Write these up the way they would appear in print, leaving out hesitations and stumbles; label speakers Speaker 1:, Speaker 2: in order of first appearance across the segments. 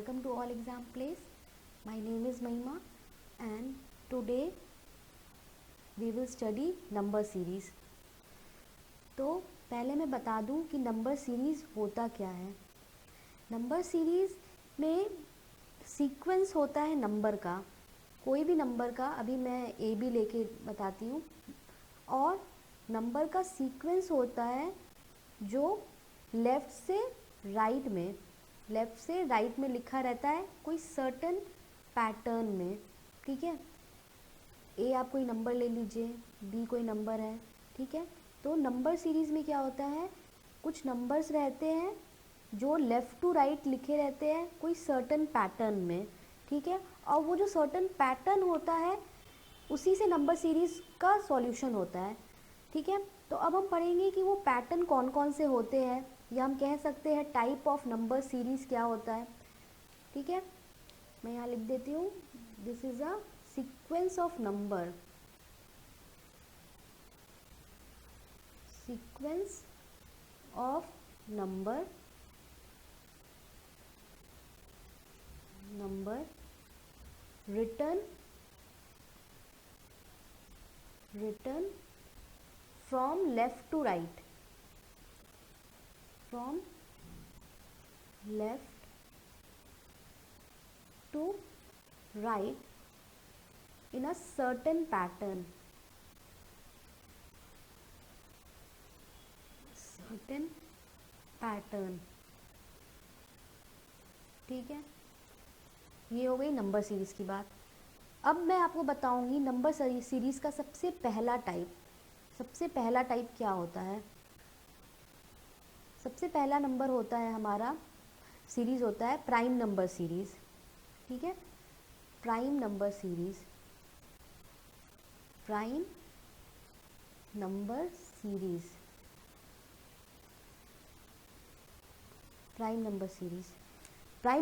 Speaker 1: welcome to all exam place. My name is Mahima and today we will study number series. तो पहले मैं बता दूं कि नंबर सीरीज़ होता क्या है. नंबर सीरीज़ में सीक्वेंस होता है नंबर का, कोई भी नंबर का. अभी मैं ए बी लेके बताती हूँ. और नंबर का सीक्वेंस होता है जो लेफ़्ट से राइट में लिखा रहता है कोई सर्टेन पैटर्न में. ठीक है, ए आप कोई नंबर ले लीजिए, बी कोई नंबर है. ठीक है, तो नंबर सीरीज़ में क्या होता है, कुछ नंबर्स रहते हैं जो लेफ़्ट टू राइट लिखे रहते हैं कोई सर्टेन पैटर्न में. ठीक है, और वो जो सर्टेन पैटर्न होता है उसी से नंबर सीरीज़ का सॉल्यूशन होता है. ठीक है, तो अब हम पढ़ेंगे कि वो पैटर्न कौन कौन से होते हैं, या हम कह सकते हैं टाइप ऑफ नंबर सीरीज़ क्या होता है. ठीक है, मैं यहाँ लिख देती हूँ, this is a sequence of number. Sequence of number written from left to right, from left to right in a certain pattern. ठीक है, ये हो गई नंबर सीरीज़ की बात. अब मैं आपको बताऊंगी नंबर सीरीज़ का सबसे पहला टाइप क्या होता है. सबसे पहला नंबर होता है हमारा सीरीज़ होता है प्राइम नंबर सीरीज़. ठीक है, prime number series prime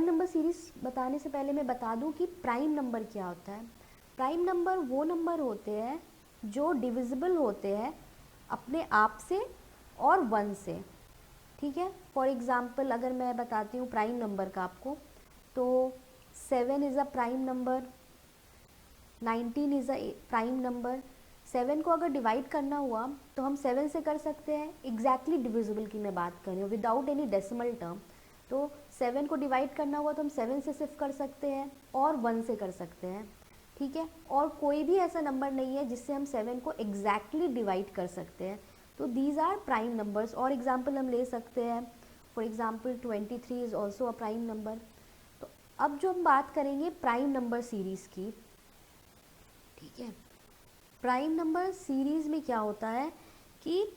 Speaker 1: number series बताने से पहले मैं बता दूं कि प्राइम नंबर क्या होता है. प्राइम नंबर वो नंबर होते हैं जो डिविजिबल होते हैं अपने आप से और 1 से. ठीक है, फॉर एग्ज़ाम्पल अगर मैं बताती हूँ प्राइम नंबर का आपको, तो 7 is a prime number, 19 is a prime number. 7 को अगर डिवाइड करना हुआ तो हम 7 से कर सकते हैं. एग्जैक्टली डिविजिबल की मैं बात कर रही हूँ, विदाउट एनी डेसिमल टर्म. तो 7 को डिवाइड करना हुआ तो हम 7 से सिर्फ कर सकते हैं और 1 से कर सकते हैं. ठीक है, और कोई भी ऐसा नंबर नहीं है जिससे हम 7 को एग्जैक्टली डिवाइड कर सकते हैं. तो दीज आर प्राइम नंबर्स. और एग्जाम्पल हम ले सकते हैं, for example 23 is also a prime number. तो अब जो हम बात करेंगे प्राइम नंबर सीरीज़ की. ठीक है, प्राइम नंबर सीरीज़ में क्या होता है कि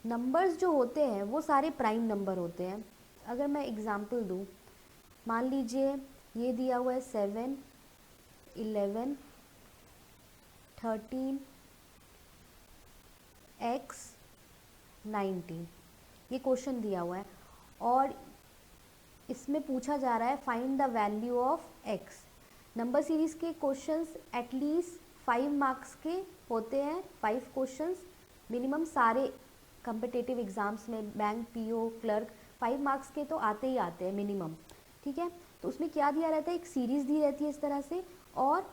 Speaker 1: नंबर्स जो होते हैं वो सारे प्राइम नंबर होते हैं. अगर मैं एग्ज़ाम्पल दूँ, मान लीजिए ये दिया हुआ है 7, 11, 13, x, 19. ये क्वेश्चन दिया हुआ है और इसमें पूछा जा रहा है find the value of x. Number series के क्वेश्चंस एटलीस्ट 5 मार्क्स के होते हैं. 5 क्वेश्चंस मिनिमम सारे कम्पिटिटिव एग्ज़ाम्स में, बैंक, पीओ, क्लर्क, 5 मार्क्स के तो आते ही आते हैं मिनिमम. ठीक है, तो उसमें क्या दिया रहता है, एक सीरीज़ दी रहती है इस तरह से और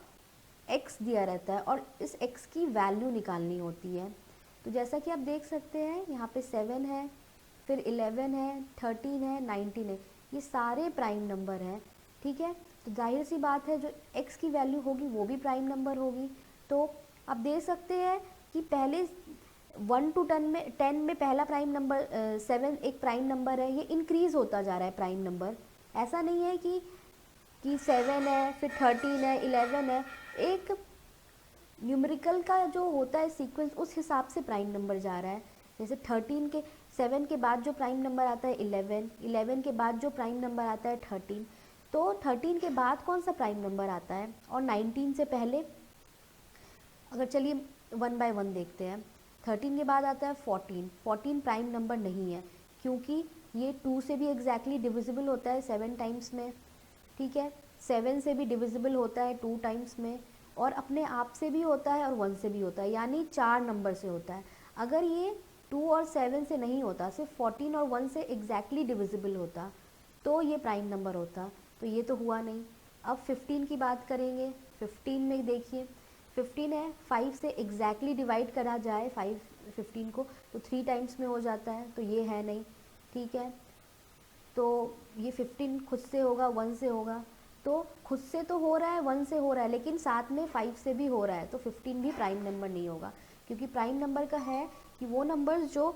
Speaker 1: x दिया रहता है और इस x की वैल्यू निकालनी होती है. तो जैसा कि आप देख सकते हैं यहाँ पे 7 है, फिर 11 है, 13 है, 19 है. ये सारे प्राइम नंबर हैं. ठीक है, तो जाहिर सी बात है जो x की वैल्यू होगी वो भी प्राइम नंबर होगी. तो आप देख सकते हैं कि पहले 1 to 10 में पहला प्राइम नंबर 7 एक प्राइम नंबर है. ये इंक्रीज़ होता जा रहा है प्राइम नंबर. ऐसा नहीं है कि 7 है, फिर 13 है, 11 है. एक न्यूमेरिकल का जो होता है सीक्वेंस, उस हिसाब से प्राइम नंबर जा रहा है. जैसे 7 के बाद जो प्राइम नंबर आता है 11 के बाद जो प्राइम नंबर आता है 13. तो 13 के बाद कौन सा प्राइम नंबर आता है और 19 से पहले, अगर चलिए 1 by 1 देखते हैं. 13 के बाद आता है 14 प्राइम नंबर नहीं है क्योंकि ये 2 से भी एग्जैक्टली डिविजिबल होता है 7 टाइम्स में. ठीक है, 7 से भी डिविजिबल होता है 2 टाइम्स में, और अपने आप से भी होता है और 1 से भी होता है, यानी 4 नंबर से होता है. अगर ये 2 और 7 से नहीं होता, सिर्फ 14 और 1 से एग्जैक्टली डिविजिबल होता, तो ये प्राइम नंबर होता. तो ये तो हुआ नहीं। अब 15 की बात करेंगे। 15 में देखिए 15 है, 5 से एग्जैक्टली डिवाइड करा जाए 15 को तो 3 टाइम्स में हो जाता है, तो ये है नहीं। ठीक है, तो ये 15 खुद से होगा 1 से होगा, तो खुद से तो हो रहा है 1 से हो रहा है, लेकिन साथ में 5 से भी हो रहा है, तो 15 भी प्राइम नंबर नहीं होगा। क्योंकि प्राइम नंबर का है कि वो नंबर्स जो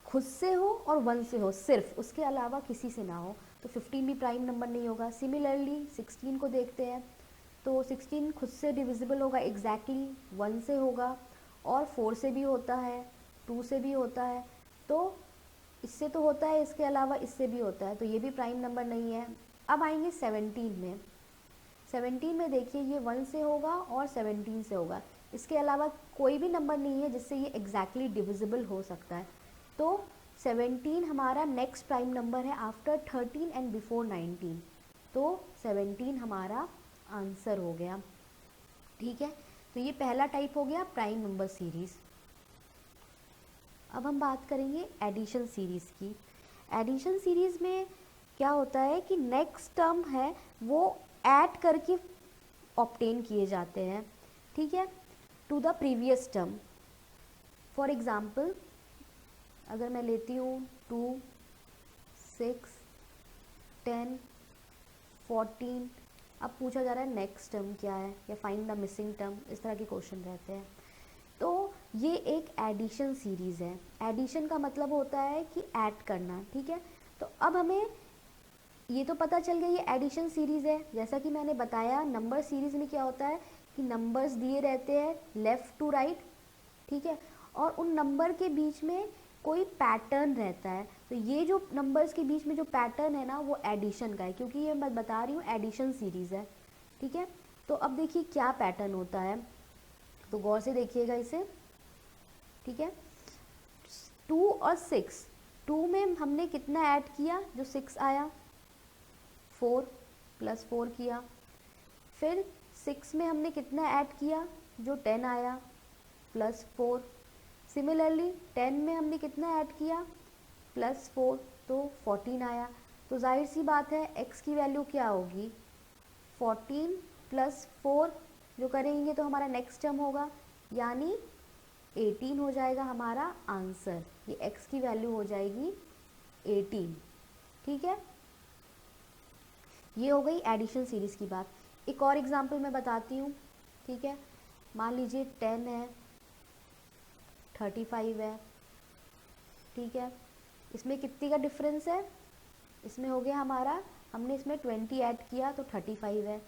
Speaker 1: खुद से हो और 1 से हो, सिर्फ उसके अलावा किसी से ना हो, तो 15 भी प्राइम नंबर नहीं होगा। सिमिलरली 16 को देखते हैं, तो 16 खुद से डिविजिबल होगा एग्जैक्टली 1 से होगा, और 4 से भी होता है, 2 से भी होता है, तो इससे तो होता है, इसके अलावा इससे भी होता है, तो ये भी प्राइम नंबर नहीं है। अब आएंगे 17 में। 17 में देखिए ये 1 से होगा और 17 से होगा, इसके अलावा कोई भी नंबर नहीं है जिससे ये एग्जैक्टली डिविजिबल हो सकता है। तो 17 हमारा नेक्स्ट प्राइम नंबर है आफ्टर 13 एंड बिफोर 19, तो 17 हमारा आंसर हो गया। ठीक है, तो ये पहला टाइप हो गया प्राइम नंबर सीरीज़। अब हम बात करेंगे एडिशन सीरीज़ की। एडिशन सीरीज़ में क्या होता है कि नेक्स्ट टर्म है वो ऐड करके ऑब्टेन किए जाते हैं, ठीक है, to the previous term. For example अगर मैं लेती हूँ 2, 6, 10, 14, अब पूछा जा रहा है नेक्स्ट टर्म क्या है या फाइंड द मिसिंग टर्म, इस तरह के क्वेश्चन रहते हैं। तो ये एक एडिशन सीरीज़ है। एडिशन का मतलब होता है कि ऐड करना, ठीक है। तो अब हमें ये तो पता चल गया ये एडिशन सीरीज़ है। जैसा कि मैंने बताया नंबर सीरीज़ में क्या होता है कि नंबर्स दिए रहते हैं लेफ़्ट टू राइट, ठीक है, और उन नंबर के बीच में कोई पैटर्न रहता है। तो ये जो नंबर्स के बीच में जो पैटर्न है ना वो एडिशन का है, क्योंकि ये मैं बता रही हूँ एडिशन सीरीज़ है, ठीक है। तो अब देखिए क्या पैटर्न होता है, तो गौर से देखिएगा इसे, ठीक है। 2 और 6, 2 में हमने कितना ऐड किया, जो 6 आया, 4 + 4 किया। फिर 6 में हमने कितना ऐड किया, जो 10 आया, +4। सिमिलरली 10 में हमने कितना ऐड किया, +4, तो 14 आया। तो जाहिर सी बात है x की वैल्यू क्या होगी, 14 + 4 जो करेंगे तो हमारा नेक्स्ट टर्म होगा, यानी 18 हो जाएगा हमारा आंसर। ये x की वैल्यू हो जाएगी 18, ठीक है। ये हो गई एडिशन सीरीज़ की बात। एक और एग्जांपल मैं बताती हूँ, ठीक है। मान लीजिए 10 है, 35 है, ठीक है। इसमें कितनी का डिफरेंस है, इसमें हो गया हमारा, हमने इसमें 20 ऐड किया तो 35 है,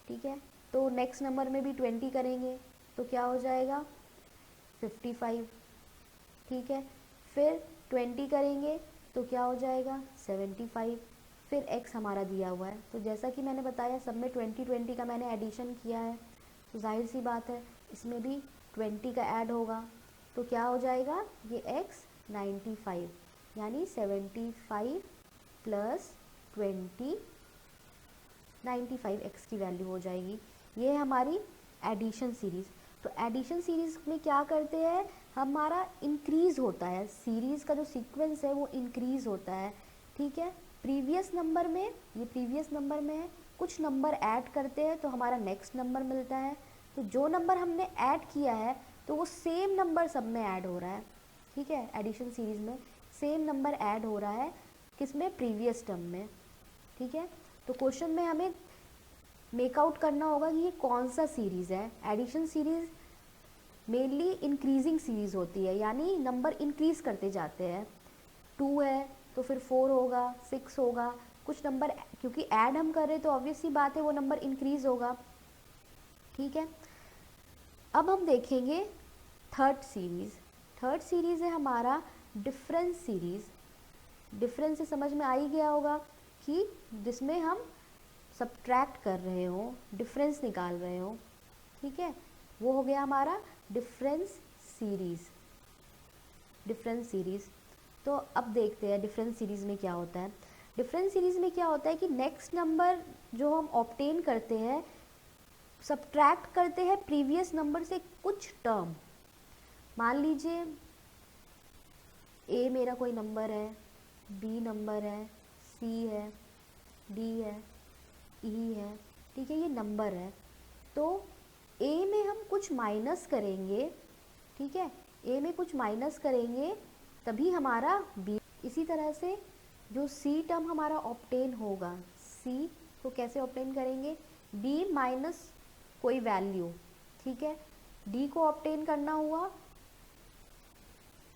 Speaker 1: ठीक है। तो नेक्स्ट नंबर में भी 20 करेंगे तो क्या हो जाएगा, 55, ठीक है। फिर 20 करेंगे तो क्या हो जाएगा, 75। फिर x हमारा दिया हुआ है, तो जैसा कि मैंने बताया सब में 20 का मैंने एडिशन किया है, तो जाहिर सी बात है इसमें भी 20 का ऐड होगा, तो क्या हो जाएगा, ये x 95, यानी 75 + 20, 95 x की वैल्यू हो जाएगी। ये है हमारी एडिशन सीरीज़। तो एडिशन सीरीज़ में क्या करते हैं, हमारा इंक्रीज़ होता है, सीरीज़ का जो सीक्वेंस है वो इंक्रीज़ होता है, ठीक है। प्रीवियस नंबर में, ये प्रीवियस नंबर में है, कुछ नंबर ऐड करते हैं तो हमारा नेक्स्ट नंबर मिलता है। तो जो नंबर हमने ऐड किया है तो वो सेम नंबर सब में ऐड हो रहा है, ठीक है। एडिशन सीरीज़ में सेम नंबर ऐड हो रहा है, किसमें, प्रीवियस टर्म में, ठीक है। तो क्वेश्चन में हमें मेक आउट करना होगा कि ये कौन सा सीरीज़ है। Addition series mainly increasing series होती है, यानी नंबर इंक्रीज़ करते जाते हैं। 2 है तो फिर 4 होगा, 6 होगा, कुछ नंबर क्योंकि ऐड हम कर रहे हैं तो ऑब्वियस सी बात है वो नंबर इंक्रीज़ होगा, ठीक है। अब हम देखेंगे थर्ड सीरीज़। थर्ड सीरीज़ है हमारा डिफरेंस सीरीज़। डिफरेंस से समझ में आ ही गया होगा कि जिसमें हम सब्ट्रैक्ट कर रहे हो, डिफरेंस निकाल रहे हो, ठीक है, वो हो गया हमारा डिफरेंस सीरीज़। डिफरेंस सीरीज़, तो अब देखते हैं डिफरेंस सीरीज़ में क्या होता है। डिफरेंस सीरीज़ में क्या होता है कि नेक्स्ट नंबर जो हम ऑब्टेन करते हैं, सब्ट्रैक्ट करते हैं प्रीवियस नंबर से कुछ टर्म। मान लीजिए ए मेरा कोई नंबर है, बी नंबर है, सी है, डी है, ई है, ठीक है, ये नंबर है। तो ए में हम कुछ माइनस करेंगे, ठीक है, ए में कुछ माइनस करेंगे तभी हमारा बी। इसी तरह से जो सी टर्म हमारा ऑब्टेन होगा, सी को कैसे ऑब्टेन करेंगे, बी माइनस कोई वैल्यू, ठीक है, डी को ऑब्टेन करना हुआ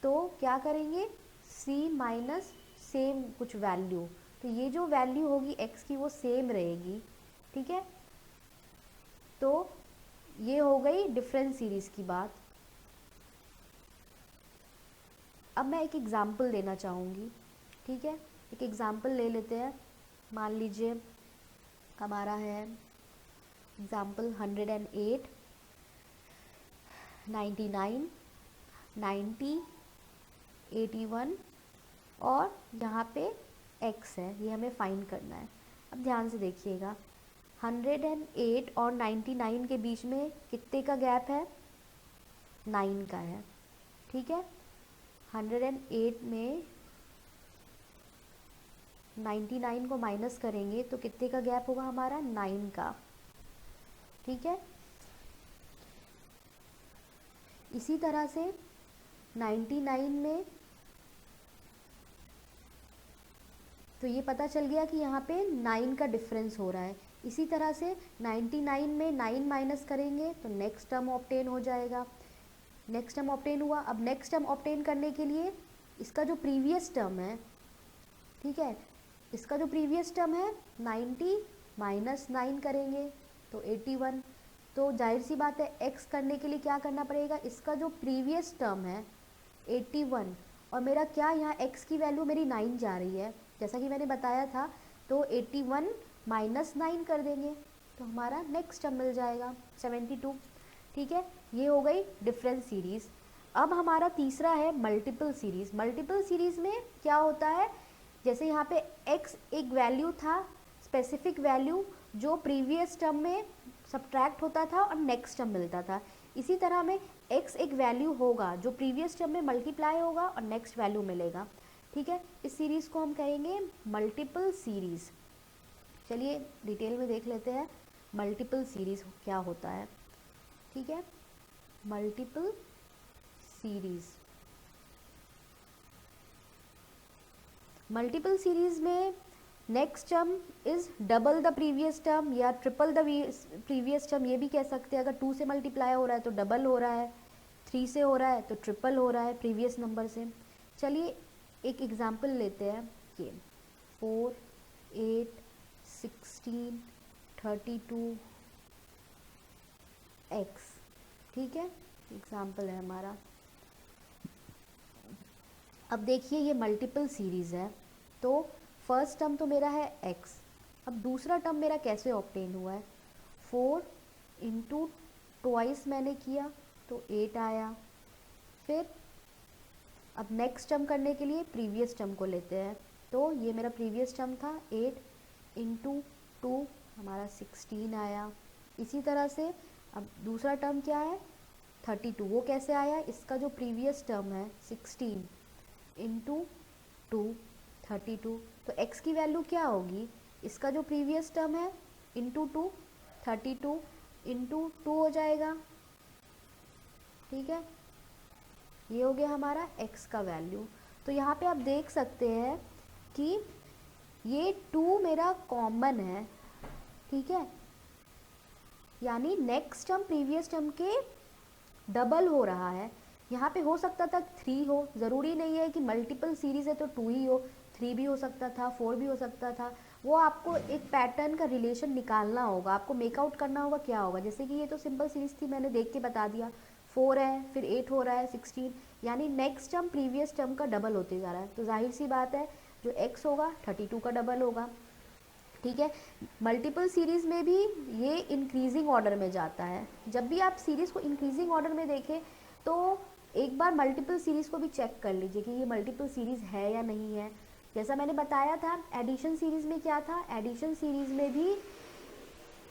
Speaker 1: तो क्या करेंगे, सी माइनस सेम कुछ वैल्यू, तो ये जो वैल्यू होगी x की वो सेम रहेगी, ठीक है। तो ये हो गई डिफरेंस सीरीज़ की बात। अब मैं एक एग्ज़ाम्पल देना चाहूँगी, ठीक है, एक एग्ज़ाम्पल ले लेते हैं। मान लीजिए हमारा है एग्ज़ाम्पल 108, 99, 90, 81 और यहाँ पे x है, ये हमें फाइंड करना है। अब ध्यान से देखिएगा, 108 और 99 के बीच में कितने का गैप है, 9 का है, ठीक है। 108 में 99 को माइनस करेंगे तो कितने का गैप होगा हमारा, 9 का, ठीक है। इसी तरह से 99 में तो ये पता चल गया कि यहाँ पे 9 का डिफरेंस हो रहा है। इसी तरह से 99 में 9 माइनस करेंगे तो नेक्स्ट टर्म ऑब्टेन हो जाएगा। नेक्स्ट टर्म ऑब्टेन हुआ। अब नेक्स्ट टर्म ऑब्टेन करने के लिए इसका जो प्रीवियस टर्म है, ठीक है, इसका जो प्रीवियस टर्म है 90 माइनस 9 करेंगे तो 81। तो जाहिर सी बात है x करने के लिए क्या करना पड़ेगा, इसका जो प्रीवियस टर्म है 81 और मेरा क्या यहाँ x की वैल्यू मेरी 9 जा रही है जैसा कि मैंने बताया था, तो 81 माइनस 9 कर देंगे तो हमारा नेक्स्ट टर्म मिल जाएगा 72, ठीक है। ये हो गई डिफरेंस सीरीज़। अब हमारा तीसरा है मल्टीपल सीरीज़। मल्टीपल सीरीज़ में क्या होता है, जैसे यहाँ पे x एक वैल्यू था, स्पेसिफिक वैल्यू जो प्रीवियस टर्म में सब्ट्रैक्ट होता था और नेक्स्ट टर्म मिलता था, इसी तरह में x एक वैल्यू होगा जो प्रीवियस टर्म में मल्टीप्लाई होगा और नेक्स्ट वैल्यू मिलेगा, ठीक है। इस सीरीज़ को हम कहेंगे मल्टीपल सीरीज़। चलिए डिटेल में देख लेते हैं मल्टीपल सीरीज़ क्या होता है, ठीक है। मल्टीपल सीरीज़, मल्टीपल सीरीज़ में next term is double the previous term या ट्रिपल द प्रीवियस टर्म, ये भी कह सकते हैं। अगर 2 से मल्टीप्लाई हो रहा है तो डबल हो रहा है, 3 से हो रहा है तो ट्रिपल हो रहा है प्रीवियस नंबर से। चलिए एक एग्जांपल लेते हैं, ये 4, 8, 16, 32 x, ठीक है, एग्जांपल है हमारा। अब देखिए ये मल्टीपल सीरीज़ है तो फर्स्ट टर्म तो मेरा है x। अब दूसरा टर्म मेरा कैसे ऑब्टेन हुआ है, 4 इंटू ट्वाइस मैंने किया तो 8 आया। फिर अब नेक्स्ट टर्म करने के लिए प्रीवियस टर्म को लेते हैं, तो ये मेरा प्रीवियस टर्म था 8 इंटू 2 हमारा 16 आया। इसी तरह से अब दूसरा टर्म क्या है 32, वो कैसे आया, इसका जो प्रीवियस टर्म है 16 इंटू 2 32, तो x की वैल्यू क्या होगी, इसका जो प्रीवियस टर्म है इंटू 2 32 इंटू 2 हो जाएगा, ठीक है। ये हो गया हमारा x का वैल्यू। तो यहाँ पे आप देख सकते हैं कि ये 2 मेरा कॉमन है, ठीक है, यानी नेक्स्ट टर्म प्रीवियस टर्म के डबल हो रहा है। यहाँ पे हो सकता था 3 हो, ज़रूरी नहीं है कि मल्टीपल सीरीज़ है तो 2 ही हो, 3 भी हो सकता था, 4 भी हो सकता था। वो आपको एक पैटर्न का रिलेशन निकालना होगा, आपको मेकआउट करना होगा क्या होगा। जैसे कि ये तो सिंपल सीरीज़ थी, मैंने देख के बता दिया, 4 है फिर 8 हो रहा है 16, यानी नेक्स्ट टर्म प्रीवियस टर्म का डबल होते जा रहा है, तो जाहिर सी बात है जो x होगा 32 का डबल होगा, ठीक है। मल्टीपल सीरीज़ में भी ये इंक्रीजिंग ऑर्डर में जाता है। जब भी आप सीरीज़ को इंक्रीजिंग ऑर्डर में देखें तो एक बार मल्टीपल सीरीज़ को भी चेक कर लीजिए कि ये मल्टीपल सीरीज़ है या नहीं है। जैसा मैंने बताया था एडिशन सीरीज़ में क्या था, एडिशन सीरीज़ में भी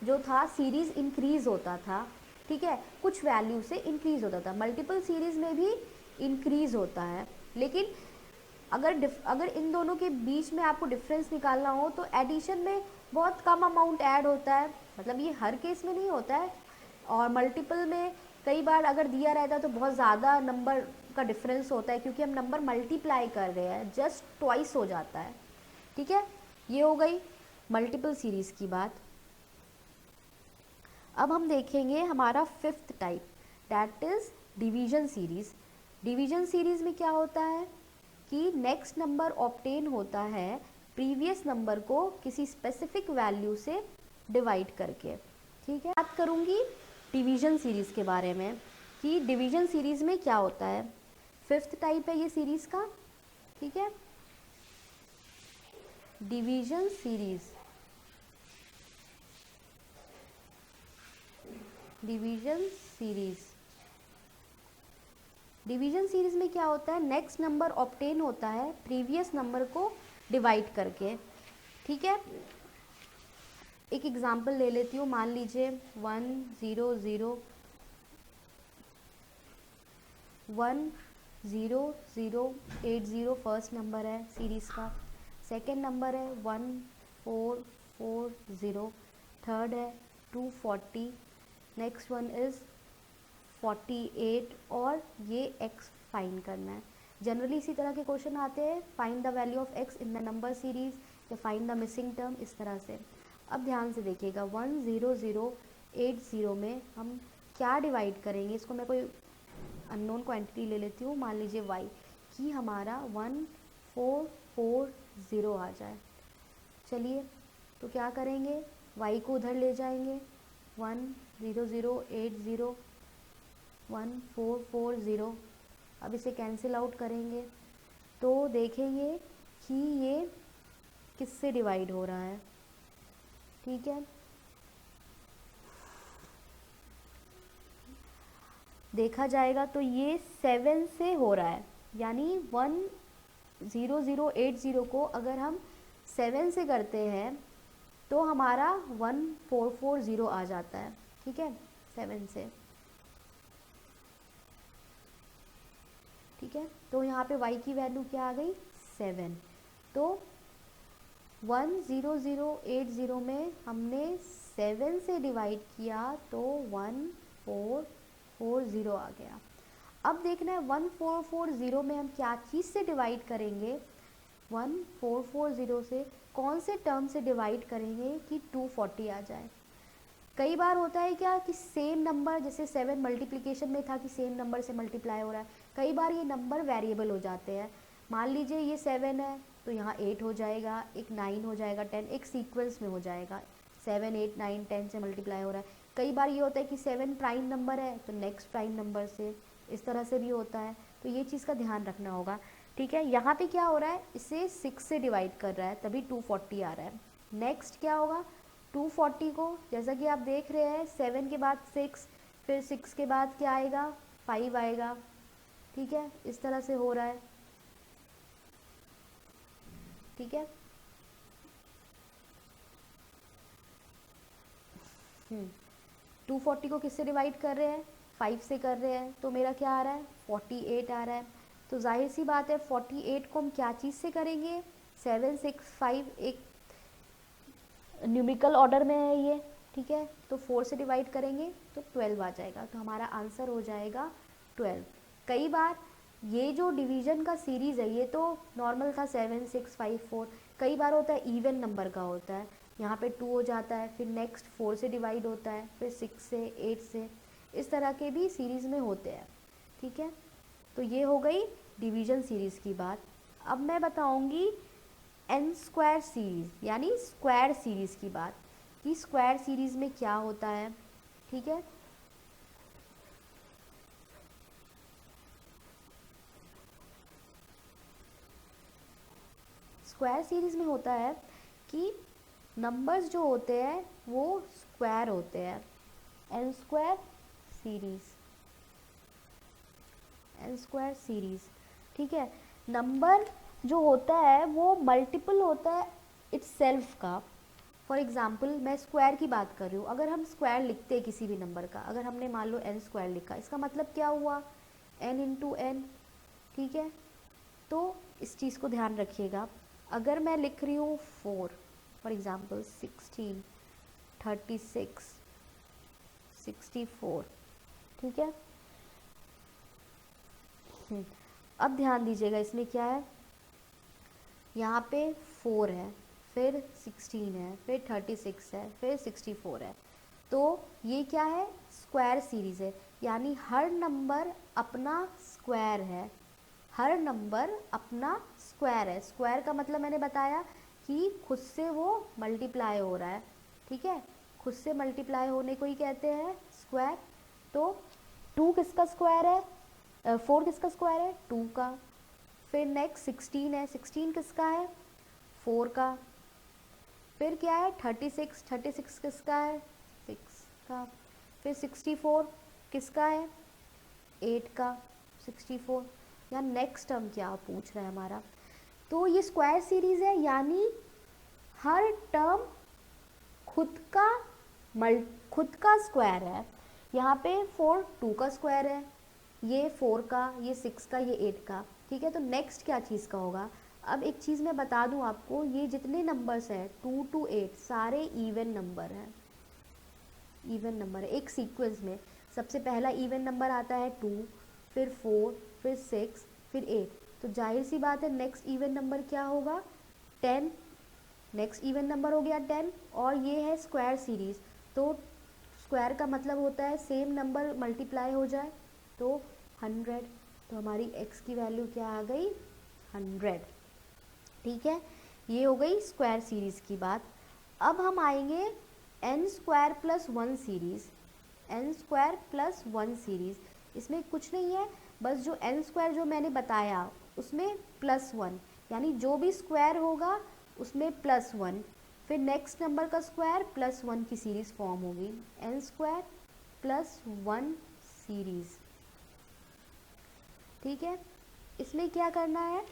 Speaker 1: जो था सीरीज़ इंक्रीज़ होता था, ठीक है, कुछ वैल्यू से इंक्रीज़ होता था। मल्टीपल सीरीज़ में भी इंक्रीज़ होता है, लेकिन अगर इन दोनों के बीच में आपको डिफरेंस निकालना हो तो एडिशन में बहुत कम अमाउंट ऐड होता है, मतलब ये हर केस में नहीं होता है। और मल्टीपल में कई बार अगर दिया रहता है तो बहुत ज़्यादा नंबर का डिफरेंस होता है, क्योंकि हम नंबर मल्टीप्लाई कर रहे हैं, जस्ट ट्वाइस हो जाता है। ठीक है, ये हो गई मल्टीपल सीरीज़ की बात। अब हम देखेंगे हमारा fifth type, that is division series. Division series में क्या होता है कि नेक्स्ट नंबर ऑब्टेन होता है प्रीवियस नंबर को किसी स्पेसिफिक वैल्यू से डिवाइड करके। ठीक है, बात करूँगी डिवीजन सीरीज़ के बारे में कि डिवीजन सीरीज़ में क्या होता है। फिफ्थ टाइप है ये सीरीज़ का। ठीक है, division series, division series, division series में क्या होता है, नेक्स्ट नंबर ऑब्टेन होता है प्रीवियस नंबर को डिवाइड करके। ठीक है, एक एग्जांपल ले लेती हूँ, मान लीजिए 10080 फर्स्ट नंबर है सीरीज़ का, सेकंड नंबर है 1440, थर्ड है 240, नेक्स्ट वन इज़ 48 और ये x फाइंड करना है। जनरली इसी तरह के क्वेश्चन आते हैं, find the value of x in the number series या फाइंड द मिसिंग टर्म, इस तरह से। अब ध्यान से देखिएगा 10080 में हम क्या डिवाइड करेंगे, इसको मैं कोई अननोन क्वांटिटी ले लेती हूँ, मान लीजिए y, कि हमारा 1440 आ जाए। चलिए, तो क्या करेंगे, y को उधर ले जाएंगे, 10080 1440, अब इसे कैंसिल आउट करेंगे तो देखेंगे कि ये किससे डिवाइड हो रहा है। ठीक है, देखा जाएगा तो ये 7 से हो रहा है, यानी 10080 को अगर हम 7 से करते हैं तो हमारा 1440 आ जाता है। ठीक है, 7 से। ठीक है, तो यहाँ पे y की वैल्यू क्या आ गई, 7। तो 10080 में हमने 7 से डिवाइड किया तो 1440 आ गया। अब देखना है 1440 में हम क्या चीज़ से डिवाइड करेंगे, 1440 से कौन से टर्म से डिवाइड करेंगे कि 240 आ जाए। कई बार होता है क्या कि सेम नंबर, जैसे 7 मल्टीप्लिकेशन में था कि सेम नंबर से मल्टीप्लाई हो रहा है, कई बार ये नंबर वेरिएबल हो जाते हैं। मान लीजिए ये 7 है तो यहाँ 8 हो जाएगा, एक 9 हो जाएगा, 10, एक सीक्वेंस में हो जाएगा, 7 8 9 10 से मल्टीप्लाई हो रहा है। कई बार ये होता है कि 7 प्राइम नंबर है तो नेक्स्ट प्राइम नंबर से, इस तरह से भी होता है, तो ये चीज़ का ध्यान रखना होगा। ठीक है, यहाँ पे क्या हो रहा है, इसे 6 से डिवाइड कर रहा है तभी 240 आ रहा है। नेक्स्ट क्या होगा, 240 को जैसा कि आप देख रहे हैं 7 के बाद 6, फिर 6 के बाद क्या आएगा, 5 आएगा। ठीक है, इस तरह से हो रहा है। ठीक है, 240 को किससे डिवाइड कर रहे हैं, 5 से कर रहे हैं, तो मेरा क्या आ रहा है, 48 आ रहा है। तो जाहिर सी बात है 48 को हम क्या चीज़ से करेंगे, 7 6 5, एक न्यूमेरिकल ऑर्डर में है ये। ठीक है, तो 4 से डिवाइड करेंगे तो 12 आ जाएगा, तो हमारा आंसर हो जाएगा 12। कई बार ये जो डिवीजन का सीरीज़ है ये तो नॉर्मल था 7 6 5 4, कई बार होता है इवन नंबर का होता है, यहाँ पे 2 हो जाता है, फिर नेक्स्ट 4 से डिवाइड होता है, फिर 6 से 8 से, इस तरह के भी सीरीज़ में होते हैं। ठीक है, तो ये हो गई डिवीजन सीरीज़ की बात। अब मैं बताऊँगी एन स्क्वायर सीरीज़ यानी स्क्वायर सीरीज़ की बात, कि स्क्वायर सीरीज़ में क्या होता है। ठीक है, स्क्वायर सीरीज़ में होता है कि नंबर्स जो होते हैं वो स्क्वायर होते हैं। N square series, n square series. ठीक है, नंबर जो होता है वो मल्टीपल होता है इट्सेल्फ का। फॉर एग्ज़ाम्पल मैं स्क्वायर की बात कर रही हूँ, अगर हम स्क्वायर लिखते हैं किसी भी नंबर का, अगर हमने मान लो एन स्क्वायर लिखा, इसका मतलब क्या हुआ, एन इंटू एन। ठीक है, तो इस चीज़ को ध्यान रखिएगा, अगर मैं लिख रही हूँ 4, फॉर एग्जाम्पल 16, 36, 64, ठीक है। अब ध्यान दीजिएगा इसमें क्या है, यहाँ पे 4 है, फिर 16 है, फिर 36 है, फिर 64 है। तो ये क्या है, स्क्वायर सीरीज़ है, यानी हर नंबर अपना स्क्वायर है, हर नंबर अपना स्क्वायर है। स्क्वायर का मतलब मैंने बताया कि खुद से वो मल्टीप्लाई हो रहा है, ठीक है, खुद से मल्टीप्लाई होने को ही कहते हैं स्क्वायर। तो 2 किसका स्क्वायर है, 4 किसका स्क्वायर है, 2 का। फिर नेक्स्ट 16 है, 16 किसका है, 4 का। फिर क्या है 36, 36 किसका है, 6 का। फिर 64 किसका है, 8 का, 64। या नेक्स्ट टर्म क्या पूछ रहा है हमारा, तो ये स्क्वायर सीरीज है, यानी हर टर्म खुद का स्क्वायर है। यहाँ पे 4 2 का स्क्वायर है, ये 4 का, ये 6 का, ये 8 का, ठीक है। तो नेक्स्ट क्या चीज़ का होगा, अब एक चीज़ मैं बता दूं आपको, ये जितने नंबर्स हैं 2 to 8 सारे इवन नंबर हैं, इवन नंबर है। एक सीक्वेंस में सबसे पहला इवन नंबर आता है 2, फिर 4, फिर 6, फिर 8। तो जाहिर सी बात है नेक्स्ट इवन नंबर क्या होगा, 10। नेक्स्ट इवन नंबर हो गया 10, और ये है स्क्वायर सीरीज़। तो स्क्वायर का मतलब होता है सेम नंबर मल्टीप्लाई हो जाए, तो 100। तो हमारी x की वैल्यू क्या आ गई, 100, ठीक है। ये हो गई स्क्वायर सीरीज़ की बात। अब हम आएंगे n square plus 1 series, n square plus 1 series. इसमें कुछ नहीं है, बस जो n स्क्वायर जो मैंने बताया उसमें प्लस 1, यानी जो भी स्क्वायर होगा उसमें प्लस 1, फिर नेक्स्ट नंबर का स्क्वायर प्लस 1 की सीरीज़ फॉर्म होगी, n स्क्वायर प्लस 1 सीरीज़, ठीक है। इसमें क्या करना है,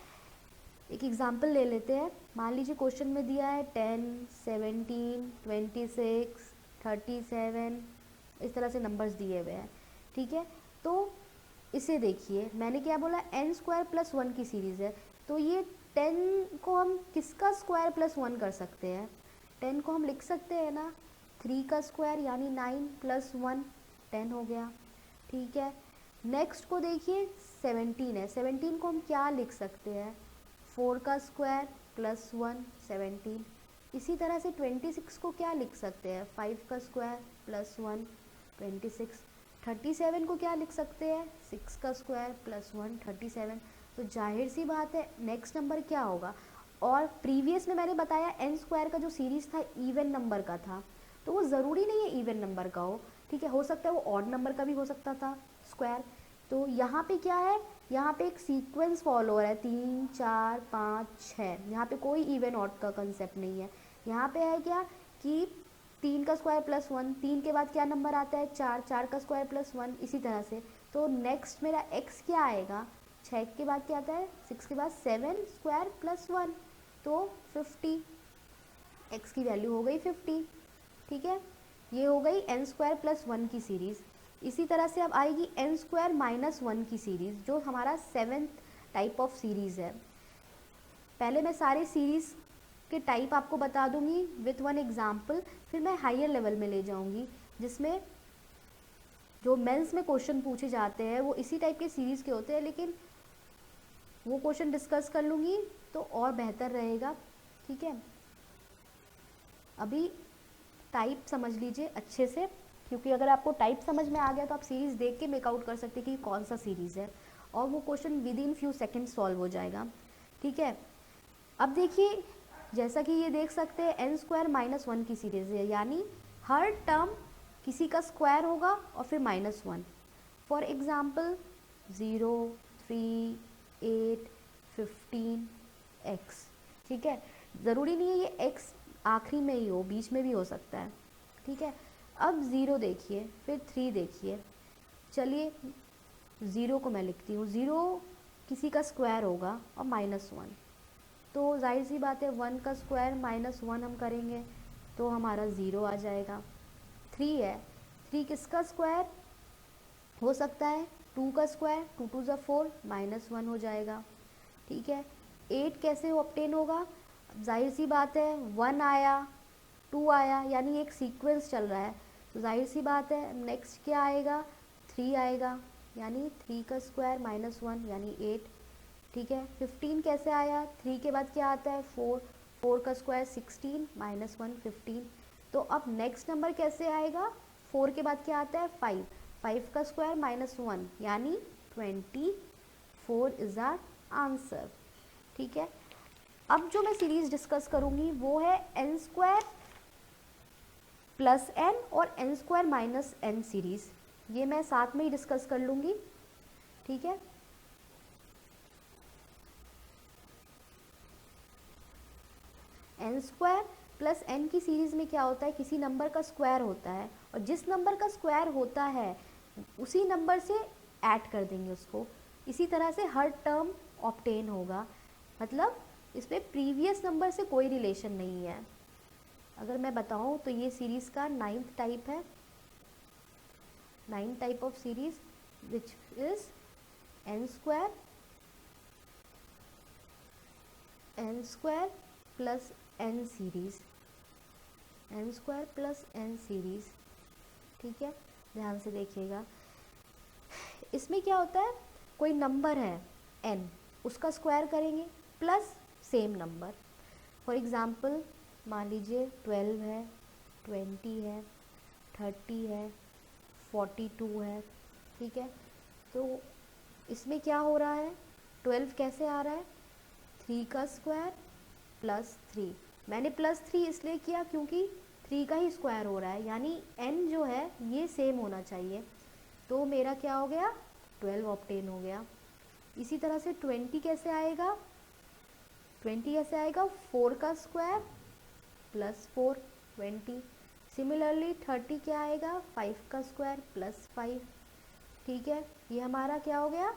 Speaker 1: एक एग्जांपल ले लेते हैं। मान लीजिए क्वेश्चन में दिया है 10, 17, 26, 37, इस तरह से नंबर्स दिए हुए हैं, ठीक है। तो इसे देखिए, मैंने क्या बोला, n स्क्वायर प्लस 1 की सीरीज़ है, तो ये 10 को हम किसका स्क्वायर प्लस 1 कर सकते हैं, 10 को हम लिख सकते हैं ना 3 का स्क्वायर, यानी 9 प्लस 1 10 हो गया, ठीक है। नेक्स्ट को देखिए 17 है, 17 को हम क्या लिख सकते हैं, 4 का स्क्वायर प्लस 1 17। इसी तरह से 26 को क्या लिख सकते हैं, 5 का स्क्वायर प्लस 1 26। 37 को क्या लिख सकते हैं, 6 का स्क्वायर प्लस 1 37। तो जाहिर सी बात है नेक्स्ट नंबर क्या होगा। और प्रीवियस में मैंने बताया n स्क्वायर का जो सीरीज़ था इवन नंबर का था, तो वो ज़रूरी नहीं है इवन नंबर का हो, ठीक है, हो सकता है वो ऑड नंबर का भी हो सकता था स्क्वायर। तो यहाँ पे क्या है, यहाँ पे एक सीक्वेंस फॉलो हो रहा है 3 4 5 6, यहाँ पे कोई इवन ऑड का कंसेप्ट नहीं है। यहाँ पे है क्या कि 3 का स्क्वायर प्लस 1, 3 के बाद क्या नंबर आता है 4, 4 का स्क्वायर प्लस 1, इसी तरह से। तो नेक्स्ट मेरा x क्या आएगा, 6 के बाद क्या आता है 6 के बाद 7 स्क्वायर प्लस 1, तो 50, x की वैल्यू हो गई 50, ठीक है। ये हो गई n स्क्वायर प्लस 1 की सीरीज़। इसी तरह से अब आएगी n स्क्वायर माइनस 1 की सीरीज़, जो हमारा 7th टाइप ऑफ सीरीज़ है। पहले मैं सारे सीरीज़ के टाइप आपको बता दूंगी विथ वन एग्जाम्पल, फिर मैं हायर लेवल में ले जाऊंगी, जिसमें जो मेंस में क्वेश्चन पूछे जाते हैं वो इसी टाइप के सीरीज़ के होते हैं, लेकिन वो क्वेश्चन डिस्कस कर लूँगी तो और बेहतर रहेगा, ठीक है। अभी टाइप समझ लीजिए अच्छे से, क्योंकि अगर आपको टाइप समझ में आ गया तो आप सीरीज़ देख के मेकआउट कर सकते हैं कि कौन सा सीरीज़ है, और वो question with in few second solve हो जाएगा, ठीक है। अब देखिए, जैसा कि ये देख सकते हैं n स्क्वायर माइनस 1 की सीरीज़ है, यानी हर टर्म किसी का स्क्वायर होगा और फिर माइनस 1। फॉर एग्ज़ाम्पल 0, 3, 8, 15, x, ठीक है। ज़रूरी नहीं है ये x आखिरी में ही हो, बीच में भी हो सकता है, ठीक है। अब 0 देखिए, फिर 3 देखिए, चलिए 0 को मैं लिखती हूँ, 0 किसी का स्क्वायर होगा और माइनस 1, तो जाहिर सी बात है 1 का स्क्वायर माइनस 1 हम करेंगे तो हमारा 0 आ जाएगा। 3 है, 3 किसका स्क्वायर हो सकता है, 2 का स्क्वायर, 2 2 ज़ा 4 माइनस 1 हो जाएगा, ठीक है। 8 कैसे ऑब्टेन होगा, जाहिर सी बात है 1 आया, 2 आया, यानी एक सीक्वेंस चल रहा है, तो जाहिर सी बात है नेक्स्ट क्या आएगा, 3 आएगा, यानी 3 का स्क्वायर माइनस 1 यानी 8। ठीक है, 15 कैसे आया, 3 के बाद क्या आता है 4, 4 का स्क्वायर 16 माइनस 1 15। तो अब नेक्स्ट नंबर कैसे आएगा, 4 के बाद क्या आता है 5, 5 का स्क्वायर माइनस 1 यानी 24 इज आर आंसर। ठीक है, अब जो मैं सीरीज डिस्कस करूंगी वो है एन स्क्वायर प्लस एन और n square minus n series, ये मैं साथ में ही डिस्कस कर लूंगी। ठीक है, एन स्क्वायर प्लस एन की सीरीज में क्या होता है, किसी नंबर का स्क्वायर होता है और जिस नंबर का स्क्वायर होता है उसी नंबर से ऐड कर देंगे उसको, इसी तरह से हर टर्म ऑब्टेन होगा, मतलब इसमें प्रीवियस नंबर से कोई रिलेशन नहीं है। अगर मैं बताऊं तो ये सीरीज का 9th टाइप है, 9th type of series which is n square plus n series, n square plus n series. ठीक है, ध्यान से देखिएगा, इसमें क्या होता है, कोई नंबर है n, उसका स्क्वायर करेंगे plus same number. For example मान लीजिए 12 है, 20 है, 30 है, 42 है। ठीक है, तो इसमें क्या हो रहा है, 12 कैसे आ रहा है, 3 का स्क्वायर प्लस 3, मैंने प्लस 3 इसलिए किया क्योंकि 3 का ही स्क्वायर हो रहा है, यानी n जो है ये सेम होना चाहिए, तो मेरा क्या हो गया 12 ऑब्टेन हो गया। इसी तरह से 20 कैसे आएगा, 20 कैसे आएगा, 4 का स्क्वायर प्लस 4 20। सिमिलरली 30 क्या आएगा, 5 का स्क्वायर प्लस 5। ठीक है, ये हमारा क्या हो गया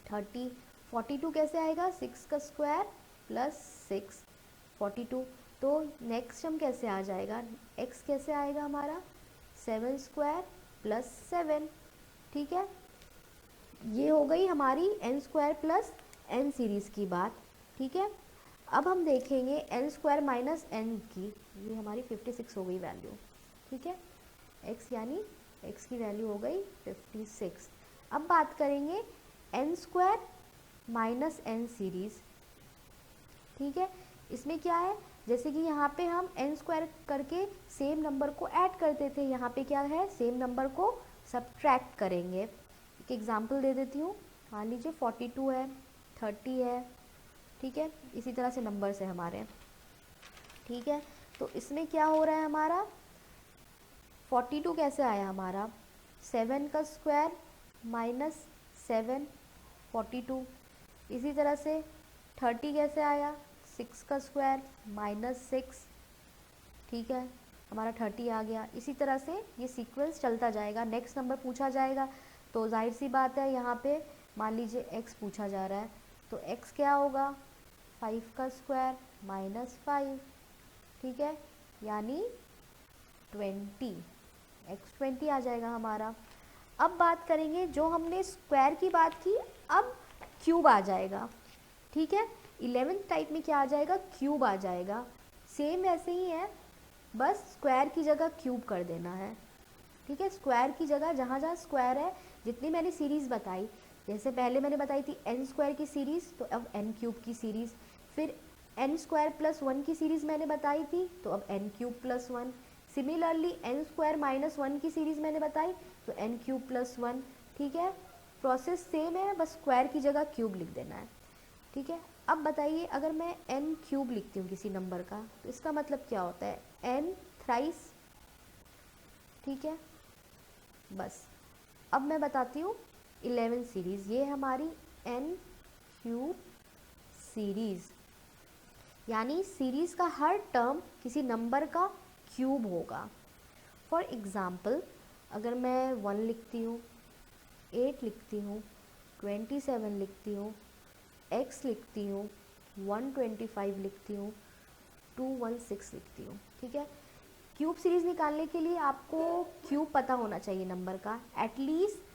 Speaker 1: 30। 42 कैसे आएगा, 6 का स्क्वायर प्लस 6 42। तो नेक्स्ट हम कैसे आ जाएगा, x कैसे आएगा हमारा 7 स्क्वायर प्लस 7। ठीक है, ये हो गई हमारी n square plus n series की बात। ठीक है, अब हम देखेंगे n स्क्वायर माइनस n की, ये हमारी 56 हो गई वैल्यू। ठीक है, x यानी x की वैल्यू हो गई 56। अब बात करेंगे n square minus n series. ठीक है, इसमें क्या है, जैसे कि यहाँ पे हम n स्क्वायर करके सेम नंबर को ऐड करते थे, यहाँ पे क्या है सेम नंबर को सब्ट्रैक्ट करेंगे। एक एग्जांपल दे देती हूँ, मान लीजिए 42 है, 30 है। ठीक है, इसी तरह से नंबर्स है हमारे। ठीक है, तो इसमें क्या हो रहा है हमारा 42 कैसे आया हमारा, 7 का स्क्वायर माइनस 7 42। इसी तरह से 30 कैसे आया, 6 का स्क्वायर माइनस 6। ठीक है, हमारा 30 आ गया। इसी तरह से ये सीक्वेंस चलता जाएगा, नेक्स्ट नंबर पूछा जाएगा तो जाहिर सी बात है यहाँ पे मान लीजिए x पूछा जा रहा है, तो x क्या होगा 5 का स्क्वायर माइनस 5। ठीक है, यानी 20, x 20 आ जाएगा हमारा। अब बात करेंगे, जो हमने स्क्वायर की बात की, अब क्यूब आ जाएगा। ठीक है, 11th टाइप में क्या आ जाएगा, क्यूब आ जाएगा। सेम वैसे ही है, बस स्क्वायर की जगह क्यूब कर देना है। ठीक है, स्क्वायर की जगह जहाँ जहाँ स्क्वायर है, जितनी मैंने सीरीज़ बताई, जैसे पहले मैंने बताई थी n स्क्वायर की सीरीज़, तो अब n क्यूब की सीरीज़, फिर n स्क्वायर प्लस 1 की सीरीज़ मैंने बताई थी, तो अब n cube plus 1। Similarly n square minus 1 की सीरीज़ मैंने बताई, तो n क्यूब प्लस 1। ठीक है, प्रोसेस सेम है, बस स्क्वायर की जगह क्यूब लिख देना है। ठीक है, अब बताइए अगर मैं n क्यूब लिखती हूँ किसी नंबर का, तो इसका मतलब क्या होता है, n थ्राइस। ठीक है, बस अब मैं बताती हूँ 11 सीरीज़, ये हमारी n क्यूब सीरीज़, यानी सीरीज़ का हर टर्म किसी नंबर का क्यूब होगा। फॉर एग्ज़ाम्पल अगर मैं 1 लिखती हूँ, 8 लिखती हूँ, 27 लिखती हूँ, x लिखती हूँ, 125 लिखती हूँ, 216 लिखती हूँ। ठीक है, क्यूब सीरीज़ निकालने के लिए आपको क्यूब पता होना चाहिए नंबर का, एटलीस्ट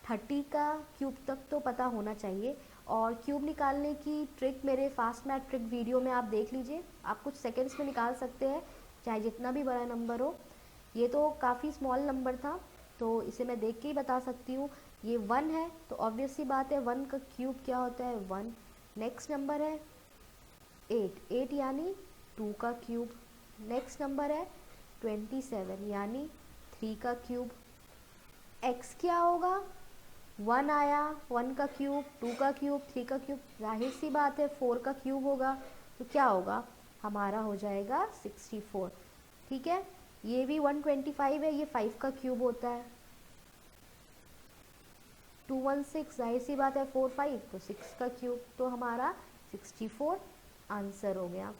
Speaker 1: 30 का क्यूब तक तो पता होना चाहिए, और क्यूब निकालने की ट्रिक मेरे फास्ट मैथ ट्रिक वीडियो में आप देख लीजिए, आप कुछ सेकंड्स में निकाल सकते हैं चाहे जितना भी बड़ा नंबर हो। ये तो काफ़ी स्मॉल नंबर था तो इसे मैं देख के ही बता सकती हूँ। ये 1 है तो ऑब्वियस सी बात है 1 का क्यूब क्या होता है 1। नेक्स्ट नंबर है 8 यानी 2 का क्यूब। नेक्स्ट नंबर है 27 यानी 3 का क्यूब। x क्या होगा 1 आया, 1 का क्यूब, 2 का क्यूब, 3 का क्यूब, जाहिर सी बात है 4 का क्यूब होगा तो क्या होगा हमारा हो जाएगा 64। ठीक है, ये भी 125 है, ये 5 का क्यूब होता है। 216 जाहिर सी बात है 4 5 तो 6 का क्यूब, तो हमारा 64 आंसर हो गया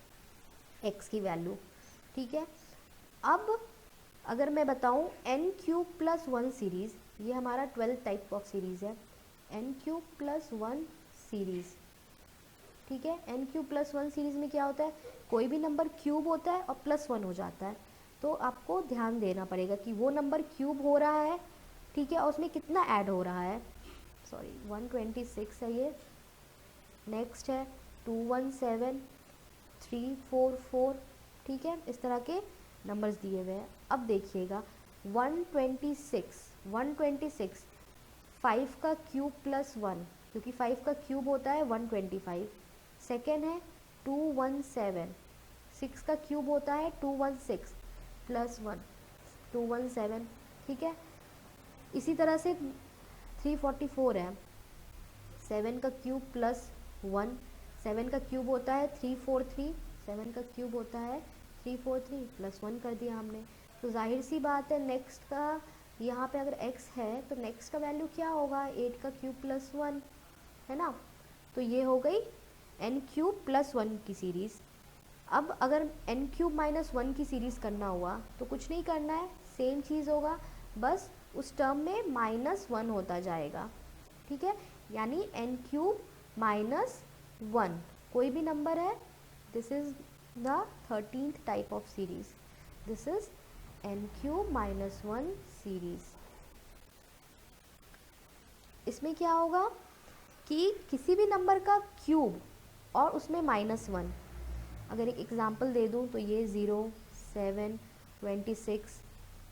Speaker 1: x की वैल्यू। ठीक है, अब अगर मैं बताऊं n क्यूब प्लस 1 सीरीज़, ये हमारा 12 टाइप ऑफ सीरीज़ है n क्यूब प्लस 1 सीरीज़। ठीक है, n क्यूब प्लस 1 सीरीज़ में क्या होता है कोई भी नंबर क्यूब होता है और प्लस 1 हो जाता है, तो आपको ध्यान देना पड़ेगा कि वो नंबर क्यूब हो रहा है, ठीक है, और उसमें कितना ऐड हो रहा है। सॉरी 126 है ये। नेक्स्ट है 217 344, ठीक है, इस तरह के नंबर्स दिए हुए हैं। अब देखिएगा 126 5 का क्यूब प्लस 1, क्योंकि 5 का क्यूब होता है 125। सेकेंड है 217 6 का क्यूब होता है 216 प्लस 1 217। ठीक है, इसी तरह से 344 है 7 का क्यूब प्लस 1, 7 का क्यूब होता है 343, 7 का क्यूब होता है 343 प्लस 1 कर दिया हमने। तो जाहिर सी बात है नेक्स्ट का यहाँ पे अगर x है तो नेक्स्ट का वैल्यू क्या होगा 8 का क्यूब प्लस 1, है ना। तो ये हो गई n क्यूब प्लस 1 की सीरीज़। अब अगर n क्यूब माइनस 1 की सीरीज़ करना हुआ तो कुछ नहीं करना है, सेम चीज़ होगा, बस उस टर्म में -1 होता जाएगा। ठीक है, यानी n क्यूब माइनस 1 कोई भी नंबर है, this is the 13th type of series, this is n cube minus 1 series. इसमें क्या होगा कि किसी भी नंबर का क्यूब और उसमें -1, अगर एक एग्जांपल दे दूं तो ये 0 7 26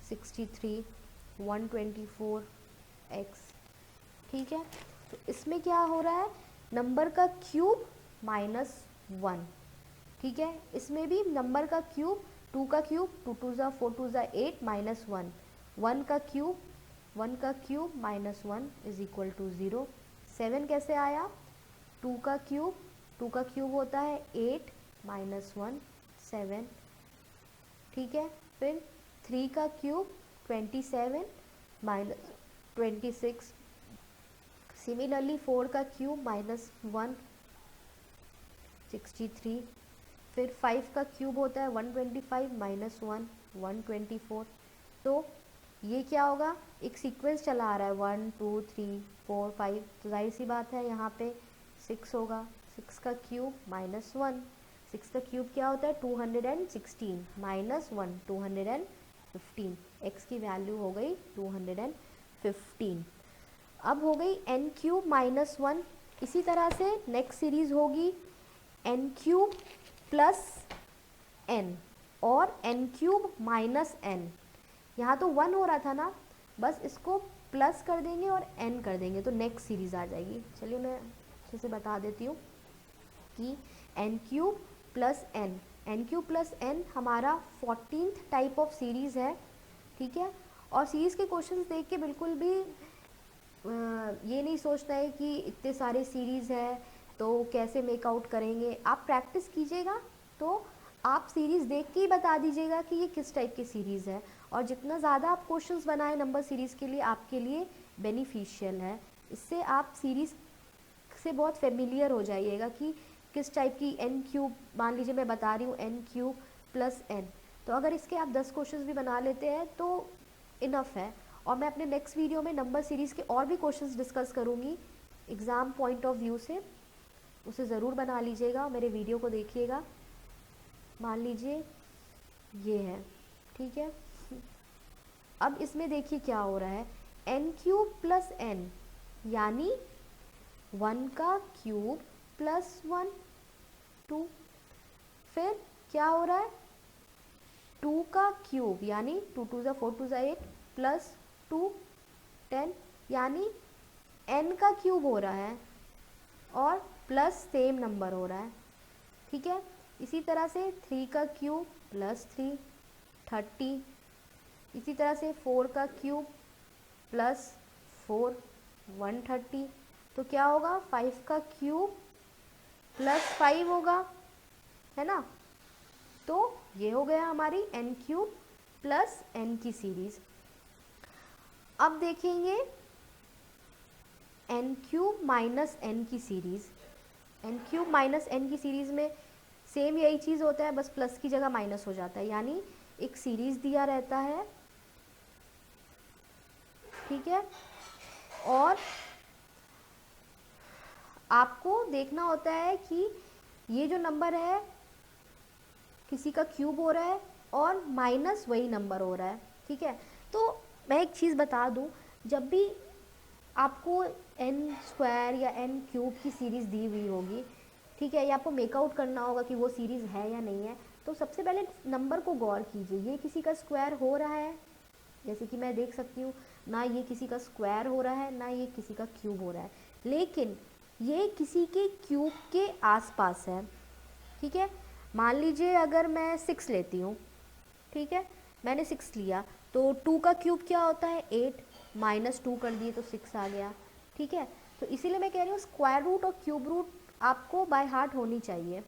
Speaker 1: 63 124 x। ठीक है, तो इसमें क्या हो रहा है नंबर का क्यूब -1। ठीक है, इसमें भी नंबर का क्यूब 2 का क्यूब 2 2 ज़ा 4 2 ज़ा 8 -1, 1 का क्यूब -1 इज इक्वल टू 0। 7 कैसे आया 2 का क्यूब होता है 8 -1 7। ठीक है, फिर 3 का क्यूब 27 -26। सिमिलरली 4 का क्यूब -1 63। फिर 5 का क्यूब होता है 125 -1 124। तो ये क्या होगा एक सीक्वेंस चला आ रहा है 1 2 3 4 5, तो जाहिर सी बात है यहाँ पे 6 होगा। 6 का क्यूब -1, 6 का क्यूब क्या होता है 216 -1 215, x की वैल्यू हो गई 215। अब हो गई n क्यूब -1। इसी तरह से नेक्स्ट सीरीज होगी n क्यूब प्लस n और n क्यूब माइनस n। यहाँ तो 1 हो रहा था ना, बस इसको प्लस कर देंगे और n कर देंगे तो नेक्स्ट सीरीज आ जाएगी। चलिए मैं अच्छे से बता देती हूँ कि n क्यूब प्लस n हमारा 14th टाइप ऑफ सीरीज़ है। ठीक है, और सीरीज़ के क्वेश्चंस देख के बिल्कुल भी ये नहीं सोचना है कि इतने सारे सीरीज़ है तो कैसे मेकआउट करेंगे। आप प्रैक्टिस कीजिएगा तो आप सीरीज़ देख के ही बता दीजिएगा कि ये किस टाइप की सीरीज़ है, और जितना ज़्यादा आप क्वेश्चंस बनाएं नंबर सीरीज़ के लिए आपके लिए बेनिफिशियल है। इससे आप सीरीज़ से बहुत फेमिलियर हो जाइएगा कि किस टाइप की n क्यूब, मान लीजिए मैं बता रही हूँ n क्यूब प्लस n, तो अगर इसके आप 10 क्वेश्चंस भी बना लेते हैं तो इनफ है। और मैं अपने नेक्स्ट वीडियो में नंबर सीरीज़ के और भी क्वेश्चंस डिस्कस करूँगी एग्ज़ाम पॉइंट ऑफ व्यू से, उसे ज़रूर बना लीजिएगा, मेरे वीडियो को देखिएगा। मान लीजिए ये है, ठीक है। अब इसमें देखिए क्या हो रहा है n क्यूब प्लस n यानी 1 का क्यूब प्लस 1 2, फिर क्या हो रहा है 2 का क्यूब यानी 2 2 ज़ा 4 2 ज़ा 8 प्लस 2 10 यानी n का क्यूब हो रहा है और प्लस सेम नंबर हो रहा है, ठीक है। इसी तरह से 3 का क्यूब प्लस 3 30, इसी तरह से 4 का क्यूब प्लस 4 130, तो क्या होगा 5 का क्यूब प्लस 5 होगा, है ना। तो ये हो गया हमारी n क्यूब प्लस n की सीरीज़। अब देखेंगे n क्यूब माइनस n की series. n cube minus n की सीरीज़ में सेम यही चीज़ होता है, बस प्लस की जगह माइनस हो जाता है, यानी एक सीरीज़ दिया रहता है, ठीक है। और आपको देखना होता है कि ये जो नंबर है किसी का क्यूब हो रहा है और माइनस वही नंबर हो रहा है, ठीक है। तो मैं एक चीज़ बता दूं, जब भी आपको n स्क्वायर या n क्यूब की सीरीज़ दी हुई होगी, ठीक है, या आपको मेकआउट करना होगा कि वो सीरीज़ है या नहीं है, तो सबसे पहले नंबर को गौर कीजिए, ये किसी का स्क्वायर हो रहा है, जैसे कि मैं देख सकती हूँ ना ये किसी का स्क्वायर हो रहा है ना ये किसी का क्यूब हो रहा है, लेकिन ये किसी के क्यूब के आसपास है, ठीक है। मान लीजिए अगर मैं 6 लेती हूँ, ठीक है, मैंने 6 लिया तो 2 का क्यूब क्या होता है 8, माइनस 2 कर दिए तो 6 आ गया, ठीक है। तो इसीलिए मैं कह रही हूँ स्क्वायर रूट और क्यूब रूट आपको बाय हार्ट होनी चाहिए,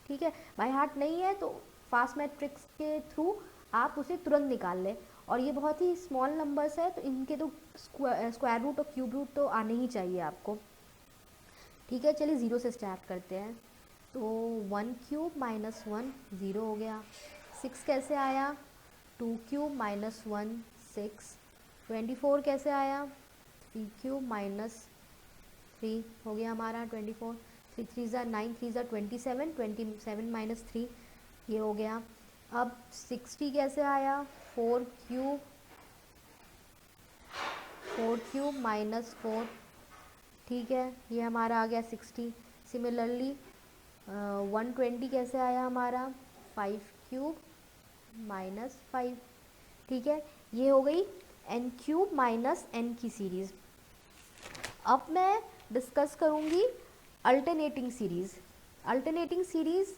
Speaker 1: ठीक है। बाय हार्ट नहीं है तो फास्ट मैट्रिक्स के थ्रू आप उसे तुरंत निकाल लें, और ये बहुत ही स्मॉल नंबर्स है तो इनके तो स्क्वायर रूट और क्यूब रूट तो आने ही चाहिए आपको, ठीक है। चलिए 0 से स्टार्ट करते हैं, तो 1 क्यूब माइनस 1 ज़ीरो हो गया, 6 कैसे आया 2 क्यूब माइनस 1 6, 24 कैसे आया 3 क्यूब माइनस 3 हो गया हमारा 24, 3 3 ज़ा 9 3 ज़ा 27, 27 माइनस 3 ये हो गया। अब 60 कैसे आया 4 क्यूब माइनस 4, ठीक है, ये हमारा आ गया 60। सिमिलरली 120 कैसे आया हमारा 5 क्यूब माइनस 5, ठीक है, ये हो गई n क्यूब माइनस n की सीरीज़। अब मैं डिस्कस करूँगी अल्टरनेटिंग सीरीज़। अल्टरनेटिंग सीरीज़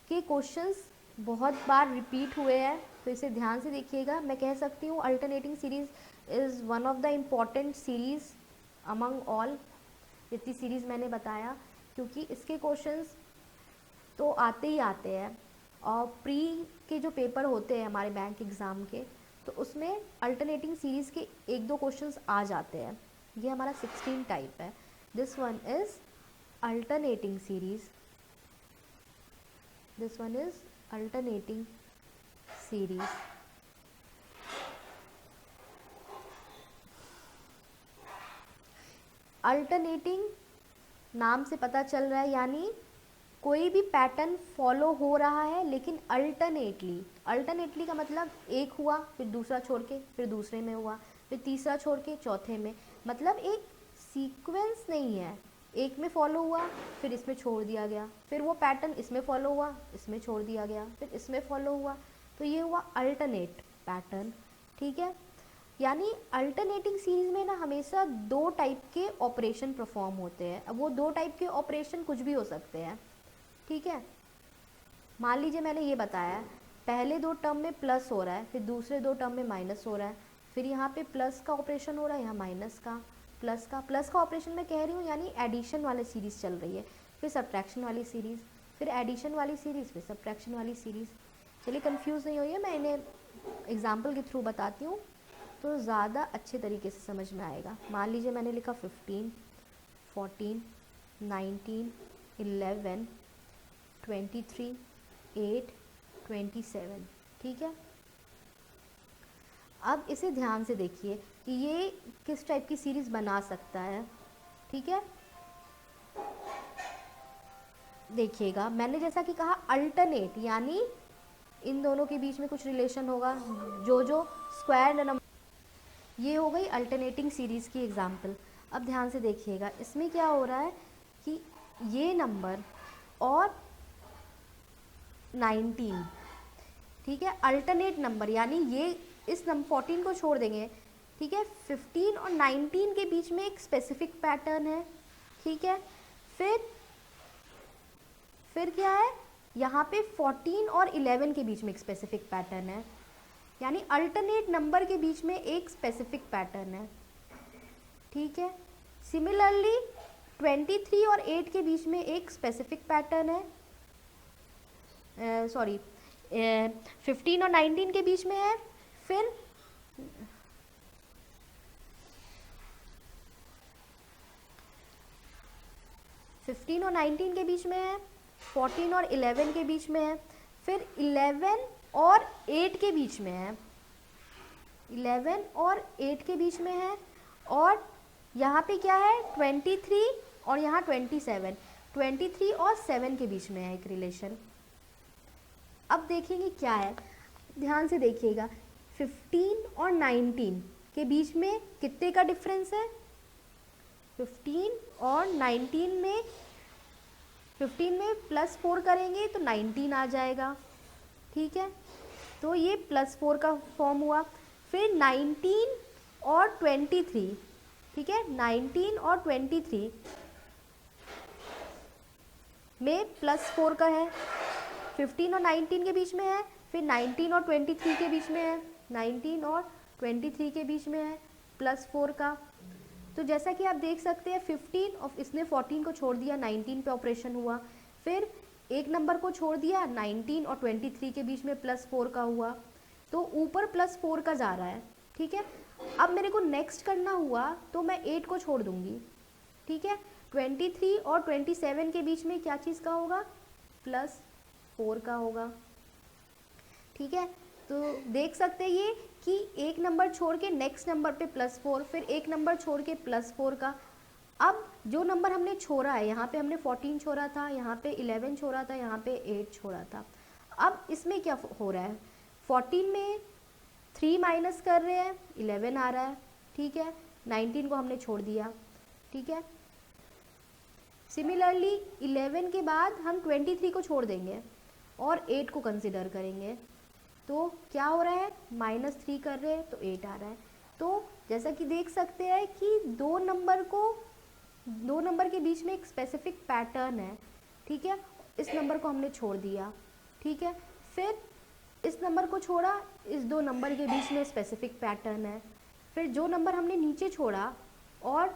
Speaker 1: के क्वेश्चंस बहुत बार रिपीट हुए हैं, तो इसे ध्यान से देखिएगा। मैं कह सकती हूँ alternating series is one of the important series among all, जितनी सीरीज़ मैंने बताया, क्योंकि इसके क्वेश्चंस तो आते ही आते हैं, और प्री के जो पेपर होते हैं हमारे बैंक एग्ज़ाम के, तो उसमें अल्टरनेटिंग सीरीज़ के 1-2 क्वेश्चंस आ जाते हैं। ये हमारा 16 टाइप है। This one is alternating series, this one is alternating series. Alternating नाम से पता चल रहा है, यानी कोई भी पैटर्न फॉलो हो रहा है लेकिन अल्टरनेटली। अल्टरनेटली का मतलब एक हुआ फिर दूसरा छोड़ के फिर दूसरे में हुआ फिर तीसरा छोड़ के चौथे में, मतलब एक सीक्वेंस नहीं है, एक में फॉलो हुआ फिर इसमें छोड़ दिया गया, फिर वो पैटर्न इसमें फॉलो हुआ इसमें छोड़ दिया गया फिर इसमें फॉलो हुआ, तो ये हुआ अल्टरनेट पैटर्न, ठीक है। यानी अल्टरनेटिंग सीरीज़ में ना हमेशा 2 टाइप के ऑपरेशन परफॉर्म होते हैं। अब वो 2 टाइप के ऑपरेशन कुछ भी हो सकते हैं, ठीक है। मान लीजिए मैंने ये बताया पहले 2 टर्म में प्लस हो रहा है फिर दूसरे 2 टर्म में माइनस हो रहा है, फिर यहाँ पे प्लस का ऑपरेशन हो रहा है, यहाँ माइनस का, प्लस का ऑपरेशन मैं कह रही हूँ, यानी एडिशन वाली सीरीज़ चल रही है, फिर सब्ट्रैक्शन वाली सीरीज़, फिर एडिशन वाली सीरीज़, फिर सब्ट्रैक्शन वाली सीरीज़। चलिए कंफ्यूज नहीं होइए, मैं इन्हें एग्जाम्पल के थ्रू बताती हूँ तो ज़्यादा अच्छे तरीके से समझ में आएगा। मान लीजिए मैंने लिखा 15 14 19 11 23 8 27, ठीक है। अब इसे ध्यान से देखिए कि ये किस टाइप की सीरीज़ बना सकता है, ठीक है। देखिएगा मैंने जैसा कि कहा अल्टरनेट, यानी इन दोनों के बीच में कुछ रिलेशन होगा, जो स्क्वायर नंबर, ये हो गई अल्टरनेटिंग सीरीज़ की एग्जाम्पल। अब ध्यान से देखिएगा, इसमें क्या हो रहा है कि ये नंबर और 19, ठीक है, अल्टरनेट नंबर, यानी ये इस नंबर 14 को छोड़ देंगे, ठीक है, 15 और 19 के बीच में एक स्पेसिफिक पैटर्न है, ठीक है। फिर क्या है, यहाँ पे 14 और 11 के बीच में एक स्पेसिफिक पैटर्न है, यानी अल्टरनेट नंबर के बीच में एक स्पेसिफिक पैटर्न है, ठीक है। सिमिलरली 23 और 8 के बीच में एक स्पेसिफिक पैटर्न है, 15 और 19 के बीच में है। फिर फिफ्टीन और 19 के बीच में है, 14 और 11 के बीच में है, फिर 11 और 8 के बीच में है, 11 और 8 के बीच में है, और यहाँ पे क्या है 23 और यहाँ 27, 23 और 7 के बीच में है एक रिलेशन। अब देखेंगे क्या है, ध्यान से देखिएगा, 15 और 19 के बीच में कितने का डिफरेंस है, 15 और 19 में, 15 में +4 करेंगे तो 19 आ जाएगा, ठीक है, तो ये +4 का फॉर्म हुआ। फिर 19 और 23, ठीक है, 19 और 23 में +4 का है, 15 और 19 के बीच में है, फिर 19 और 23 के बीच में है, 19 और 23 के बीच में है +4 का। तो जैसा कि आप देख सकते हैं 15 और इसने 14 को छोड़ दिया, 19 पे ऑपरेशन हुआ, फिर एक नंबर को छोड़ दिया, 19 और 23 के बीच में +4 का हुआ, तो ऊपर +4 का जा रहा है, ठीक है। अब मेरे को नेक्स्ट करना हुआ तो मैं 8 को छोड़ दूंगी, ठीक है, 23 और 27 के बीच में क्या चीज़ का होगा, +4 का होगा, ठीक है। तो देख सकते हैं ये कि एक नंबर छोड़ के नेक्स्ट नंबर पे +4, फिर एक नंबर छोड़ के +4 का। अब जो नंबर हमने छोड़ा है, यहाँ पे हमने 14 छोड़ा था, यहाँ पे 11 छोड़ा था, यहाँ पे 8 छोड़ा था। अब इसमें क्या हो रहा है, 14 में 3 माइनस कर रहे हैं, 11 आ रहा है, ठीक है, 19 को हमने छोड़ दिया, ठीक है। सिमिलरली 11 के बाद हम 23 को छोड़ देंगे और 8 को कंसिडर करेंगे, तो क्या हो रहा है, -3 कर रहे हैं तो 8 आ रहा है। तो जैसा कि देख सकते हैं कि दो नंबर के बीच में एक स्पेसिफिक पैटर्न है, ठीक है, इस नंबर को हमने छोड़ दिया, ठीक है, फिर इस नंबर को छोड़ा, इस दो नंबर के बीच में स्पेसिफिक पैटर्न है, फिर जो नंबर हमने नीचे छोड़ा और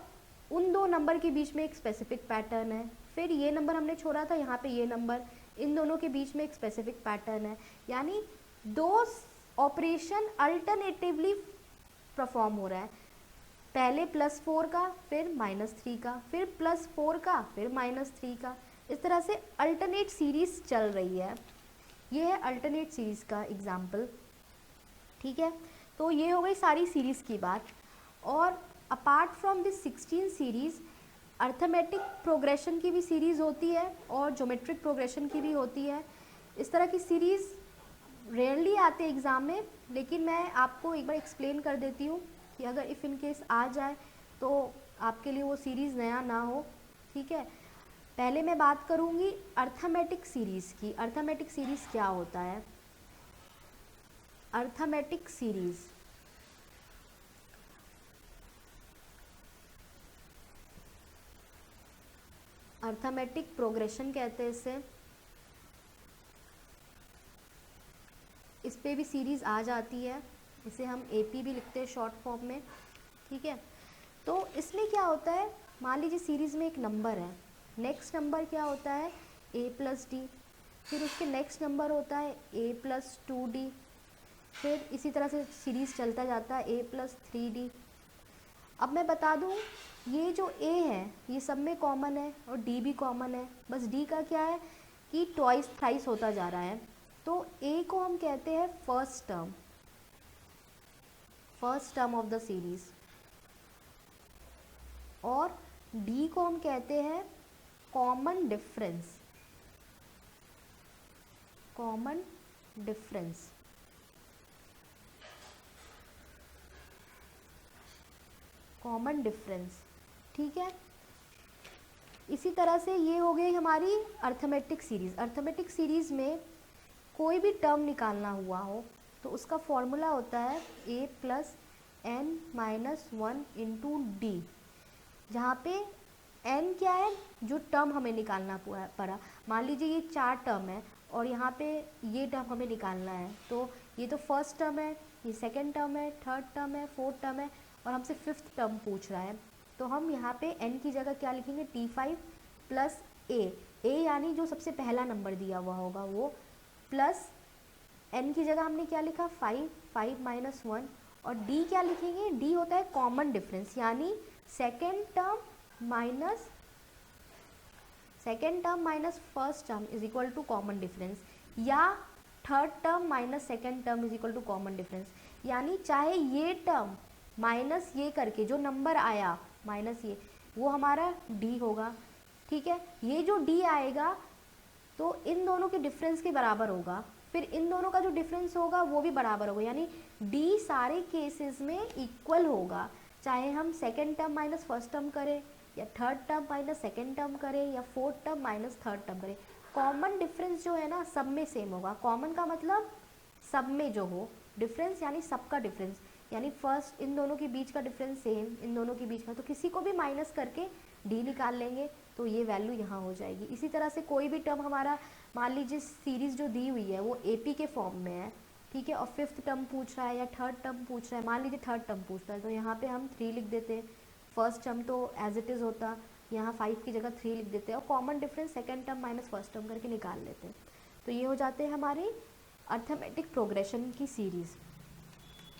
Speaker 1: उन दो नंबर के बीच में एक स्पेसिफिक पैटर्न है, फिर ये नंबर हमने छोड़ा था, यहाँ पे ये नंबर, इन दोनों के बीच में एक स्पेसिफिक पैटर्न है, यानी दो ऑपरेशन अल्टरनेटिवली परफॉर्म हो रहा है, पहले +4 का, फिर -3 का, फिर +4 का, फिर -3 का, इस तरह से अल्टरनेट सीरीज चल रही है। ये है अल्टरनेट सीरीज का एग्जाम्पल, ठीक है। तो ये हो गई सारी सीरीज की बात। और apart from this 16 series, arithmetic progression की भी सीरीज़ होती है और ज्योमेट्रिक प्रोग्रेशन की भी होती है। इस तरह की सीरीज़ रेयरली आते हैं एग्ज़ाम में, लेकिन मैं आपको एक बार एक्सप्लेन कर देती हूँ कि अगर इफ़ इन केस आ जाए तो आपके लिए वो सीरीज़ नया ना हो, ठीक है। पहले मैं बात करूँगी अर्थमेटिक सीरीज़ की। अर्थमेटिक सीरीज़ क्या होता है, अर्थमेटिक सीरीज़ अर्थमेटिक प्रोग्रेशन कहते हैं इसे, इस पे भी सीरीज़ आ जाती है, इसे हम एपी भी लिखते हैं शॉर्ट फॉर्म में, ठीक है। तो इसमें क्या होता है, मान लीजिए सीरीज़ में एक नंबर है, नेक्स्ट नंबर क्या होता है a+d, फिर उसके नेक्स्ट नंबर होता है a+2d, फिर इसी तरह से सीरीज़ चलता जाता है a+3d। अब मैं बता दूं, ये जो a है ये सब में कॉमन है और d भी कॉमन है, बस d का क्या है कि ट्वाइस थ्राइस होता जा रहा है। तो a को हम कहते हैं first term of the series, और d को हम कहते हैं कॉमन डिफरेंस, ठीक है। इसी तरह से ये हो गई हमारी अर्थमेटिक सीरीज़। अर्थमेटिक सीरीज़ में कोई भी टर्म निकालना हुआ हो तो उसका फॉर्मूला होता है a plus n minus one into d, जहाँ पे n क्या है, जो टर्म हमें निकालना पड़ा। मान लीजिए ये 4 टर्म है और यहाँ पे ये टर्म हमें निकालना है, तो ये तो फर्स्ट टर्म है, ये सेकंड टर्म है, थर्ड टर्म है, फोर्थ टर्म है और हमसे फिफ्थ टर्म पूछ रहा है। तो हम यहाँ पे n की जगह क्या लिखेंगे, T5 प्लस a यानी जो सबसे पहला नंबर दिया हुआ होगा वो, प्लस n की जगह हमने क्या लिखा 5 माइनस 1, और d क्या लिखेंगे, d होता है कॉमन डिफरेंस, यानी second term minus first term is equal to common difference, या third term minus second term is equal to common difference. यानी चाहे ये टर्म माइनस ये करके जो नंबर आया माइनस ये, वो हमारा d होगा, ठीक है। ये जो d आएगा तो इन दोनों के डिफरेंस के बराबर होगा, फिर इन दोनों का जो डिफरेंस होगा वो भी बराबर होगा, यानी d सारे केसेस में इक्वल होगा, चाहे हम second term minus first term करें, या third term minus second term करें, या fourth term minus third term करें। कॉमन डिफरेंस जो है ना सब में सेम होगा। कॉमन का मतलब सब में जो हो, डिफरेंस यानी सबका डिफरेंस, यानी फर्स्ट इन दोनों के बीच का डिफरेंस सेम, इन दोनों के बीच का, तो किसी को भी माइनस करके d निकाल लेंगे तो ये वैल्यू यहाँ हो जाएगी। इसी तरह से कोई भी टर्म हमारा, मान लीजिए सीरीज़ जो दी हुई है वो AP के फॉर्म में है, ठीक है, और फिफ्थ टर्म पूछ रहा है या थर्ड टर्म पूछ रहा है, मान लीजिए थर्ड टर्म पूछता है तो यहाँ पे हम 3 लिख देते हैं, फर्स्ट टर्म तो एज इट इज़ होता, यहाँ 5 की जगह 3 लिख देते हैं, और common difference second term minus first term करके निकाल लेते हैं। तो ये हो जाते हैं हमारी अर्थमेटिक प्रोग्रेशन की सीरीज़,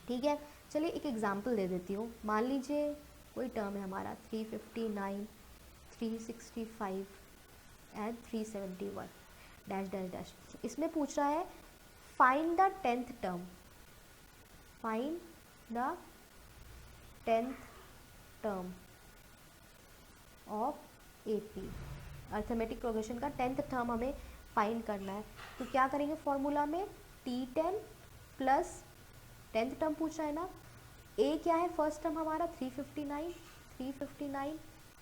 Speaker 1: ठीक है। चलिए एक एग्जाम्पल दे देती हूँ। मान लीजिए कोई टर्म है हमारा 359, 365 एंड 371 डैश डैश डैश। इसमें पूछ रहा है find the 10th term, find the 10th term of AP। Arithmetic progression का 10th टर्म हमें फाइंड करना है, तो क्या करेंगे फॉर्मूला में, T10 प्लस 10th टर्म पूछ रहा है ना, A क्या है फर्स्ट टर्म हमारा 359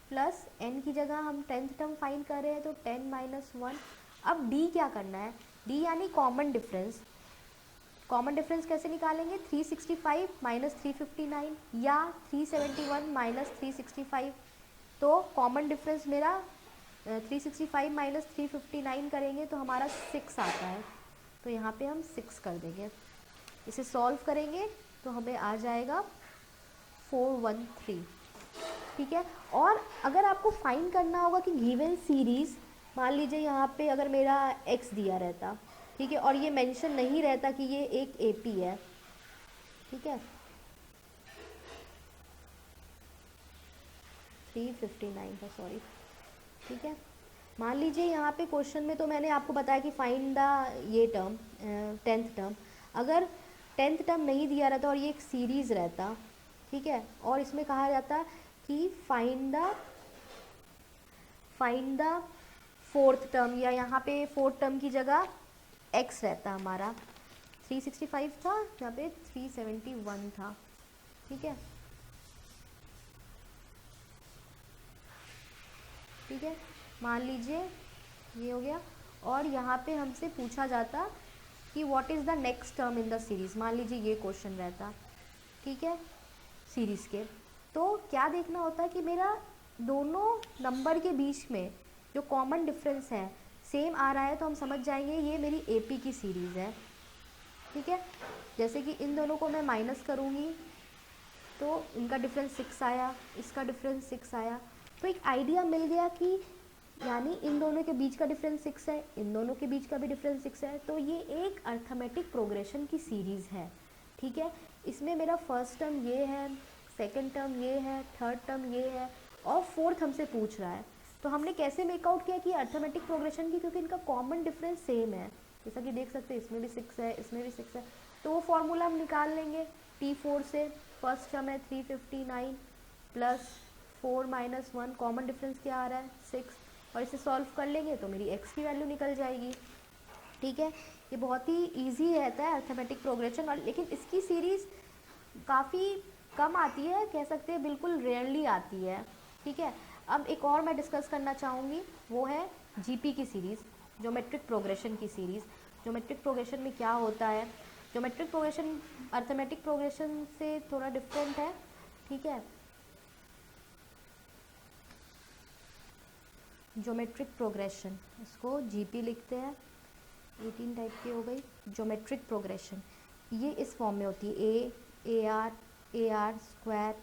Speaker 1: प्लस n की जगह हम 10th टर्म फाइंड कर रहे हैं तो 10 माइनस 1। अब d क्या करना है, d यानी कॉमन डिफरेंस। कॉमन डिफरेंस कैसे निकालेंगे, 365 माइनस 359 या 371 माइनस 365। तो कॉमन डिफरेंस मेरा 365 माइनस 359 करेंगे तो हमारा 6 आता है, तो यहाँ पे हम 6 कर देंगे। इसे सॉल्व करेंगे तो हमें आ जाएगा 413, ठीक है। और अगर आपको फाइंड करना होगा कि गिवन सीरीज़, मान लीजिए यहाँ पे अगर मेरा x दिया रहता, ठीक है, और ये मेंशन नहीं रहता कि ये एक AP है, ठीक है, 359 था, सॉरी, ठीक है। मान लीजिए यहाँ पे क्वेश्चन में तो मैंने आपको बताया कि फाइंड द ये टर्म 10th टर्म, अगर 10th टर्म नहीं दिया रहता और ये एक सीरीज़ रहता, ठीक है, और इसमें कहा जाता कि फाइंड द 4th टर्म, या यहाँ पे 4th टर्म की जगह x रहता हमारा, 365 था, यहाँ पे 371 था, ठीक है, ठीक है। मान लीजिए ये हो गया, और यहाँ पे हमसे पूछा जाता कि what is the next term in the series, मान लीजिए ये क्वेश्चन रहता, ठीक है, सीरीज़ के, तो क्या देखना होता है कि मेरा दोनों नंबर के बीच में जो कॉमन डिफरेंस है सेम आ रहा है, तो हम समझ जाएंगे ये मेरी AP की सीरीज़ है, ठीक है। जैसे कि इन दोनों को मैं माइनस करूँगी तो इनका डिफरेंस 6 आया, इसका डिफरेंस 6 आया, तो एक आइडिया मिल गया कि यानी इन दोनों के बीच का डिफरेंस 6 है, इन दोनों के बीच का भी डिफरेंस 6 है, तो ये एक अर्थमेटिक प्रोग्रेशन की सीरीज़ है, ठीक है। इसमें मेरा फर्स्ट टर्म ये है, सेकंड टर्म ये है, थर्ड टर्म ये है, और फोर्थ हमसे पूछ रहा है। तो हमने कैसे मेकआउट किया कि अर्थमेटिक प्रोग्रेशन की, क्योंकि इनका कॉमन डिफरेंस सेम है, जैसा कि देख सकते हैं इसमें भी 6 है, इसमें भी 6 है, तो वो फॉर्मूला हम निकाल लेंगे T4 से। फर्स्ट टर्म है 359 प्लस 4 माइनस 1, कॉमन डिफरेंस क्या आ रहा है 6, और इसे सॉल्व कर लेंगे तो मेरी x की वैल्यू निकल जाएगी, ठीक है। ये बहुत ही इजी रहता है अर्थमेटिक प्रोग्रेशन, और लेकिन इसकी सीरीज़ काफ़ी कम आती है, कह सकते हैं बिल्कुल रेयरली आती है, ठीक है। अब एक और मैं डिस्कस करना चाहूँगी, वो है जीपी की सीरीज़, ज्योमेट्रिक प्रोग्रेशन की सीरीज़। ज्योमेट्रिक प्रोग्रेशन में क्या होता है, ज्योमेट्रिक प्रोग्रेशन अर्थमेटिक प्रोग्रेशन से थोड़ा डिफरेंट है, ठीक है। ज्योमेट्रिक प्रोग्रेशन, इसको जीपी लिखते हैं, 18 टाइप की हो गई। ज्योमेट्रिक प्रोग्रेशन ये इस फॉर्म में होती है, A R square,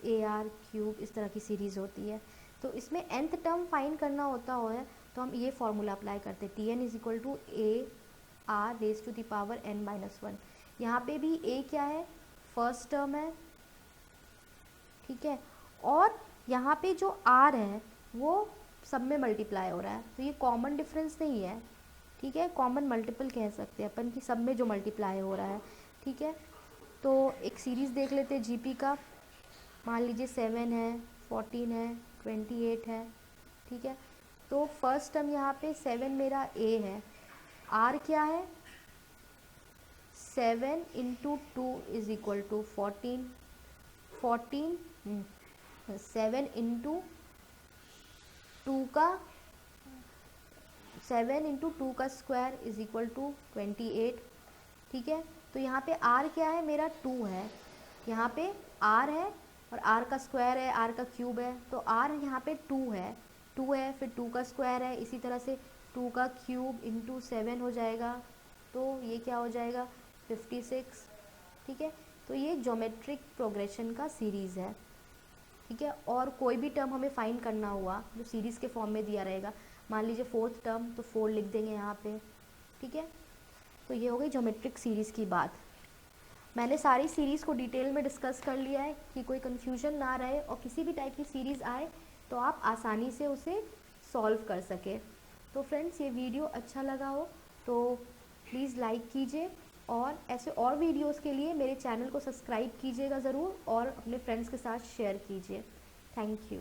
Speaker 1: A R cube, इस तरह की सीरीज़ होती है। तो इसमें nth टर्म फाइंड करना होता है तो हम ये फॉर्मूला अप्लाई करते हैं, t n is equal to a r raise to the power n minus one. यहाँ पे भी a क्या है, फर्स्ट टर्म है, ठीक है, और यहाँ पे जो r है वो सब में मल्टीप्लाई हो रहा है, तो ये कॉमन डिफरेंस नहीं है, ठीक है, कॉमन मल्टीपल कह सकते हैं अपन कि सब में जो मल्टीप्लाई हो रहा है, ठीक है। तो एक सीरीज़ देख लेते हैं जीपी का, मान लीजिए 7 है, 14 है, 28 है, ठीक है। तो फर्स्ट टर्म यहाँ पे 7 मेरा ए है, आर क्या है, 7 into two is equal to 14, 7 into two का 7 इंटू टू का स्क्वायर इज इक्वल टू 28, ठीक है। तो यहाँ पे r क्या है, मेरा 2 है, यहाँ पे r है और r का स्क्वायर है, r का क्यूब है, तो r यहाँ पे 2 है, 2 है, फिर 2 का स्क्वायर है, इसी तरह से 2 का क्यूब इंटू 7 हो जाएगा, तो ये क्या हो जाएगा 56, ठीक है। तो ये ज्योमेट्रिक प्रोग्रेशन का सीरीज़ है, ठीक है। और कोई भी टर्म हमें फाइंड करना हुआ जो सीरीज़ के फॉर्म में दिया रहेगा, मान लीजिए फोर्थ टर्म, तो 4 लिख देंगे यहाँ पे, ठीक है। तो ये हो गई ज्योमेट्रिक सीरीज़ की बात। मैंने सारी सीरीज़ को डिटेल में डिस्कस कर लिया है कि कोई कन्फ्यूजन ना रहे और किसी भी टाइप की सीरीज़ आए तो आप आसानी से उसे सॉल्व कर सके। तो फ्रेंड्स, ये वीडियो अच्छा लगा हो तो प्लीज़ लाइक कीजिए, और ऐसे और वीडियोस के लिए मेरे चैनल को सब्सक्राइब कीजिएगा ज़रूर, और अपने फ्रेंड्स के साथ शेयर कीजिए। Thank you.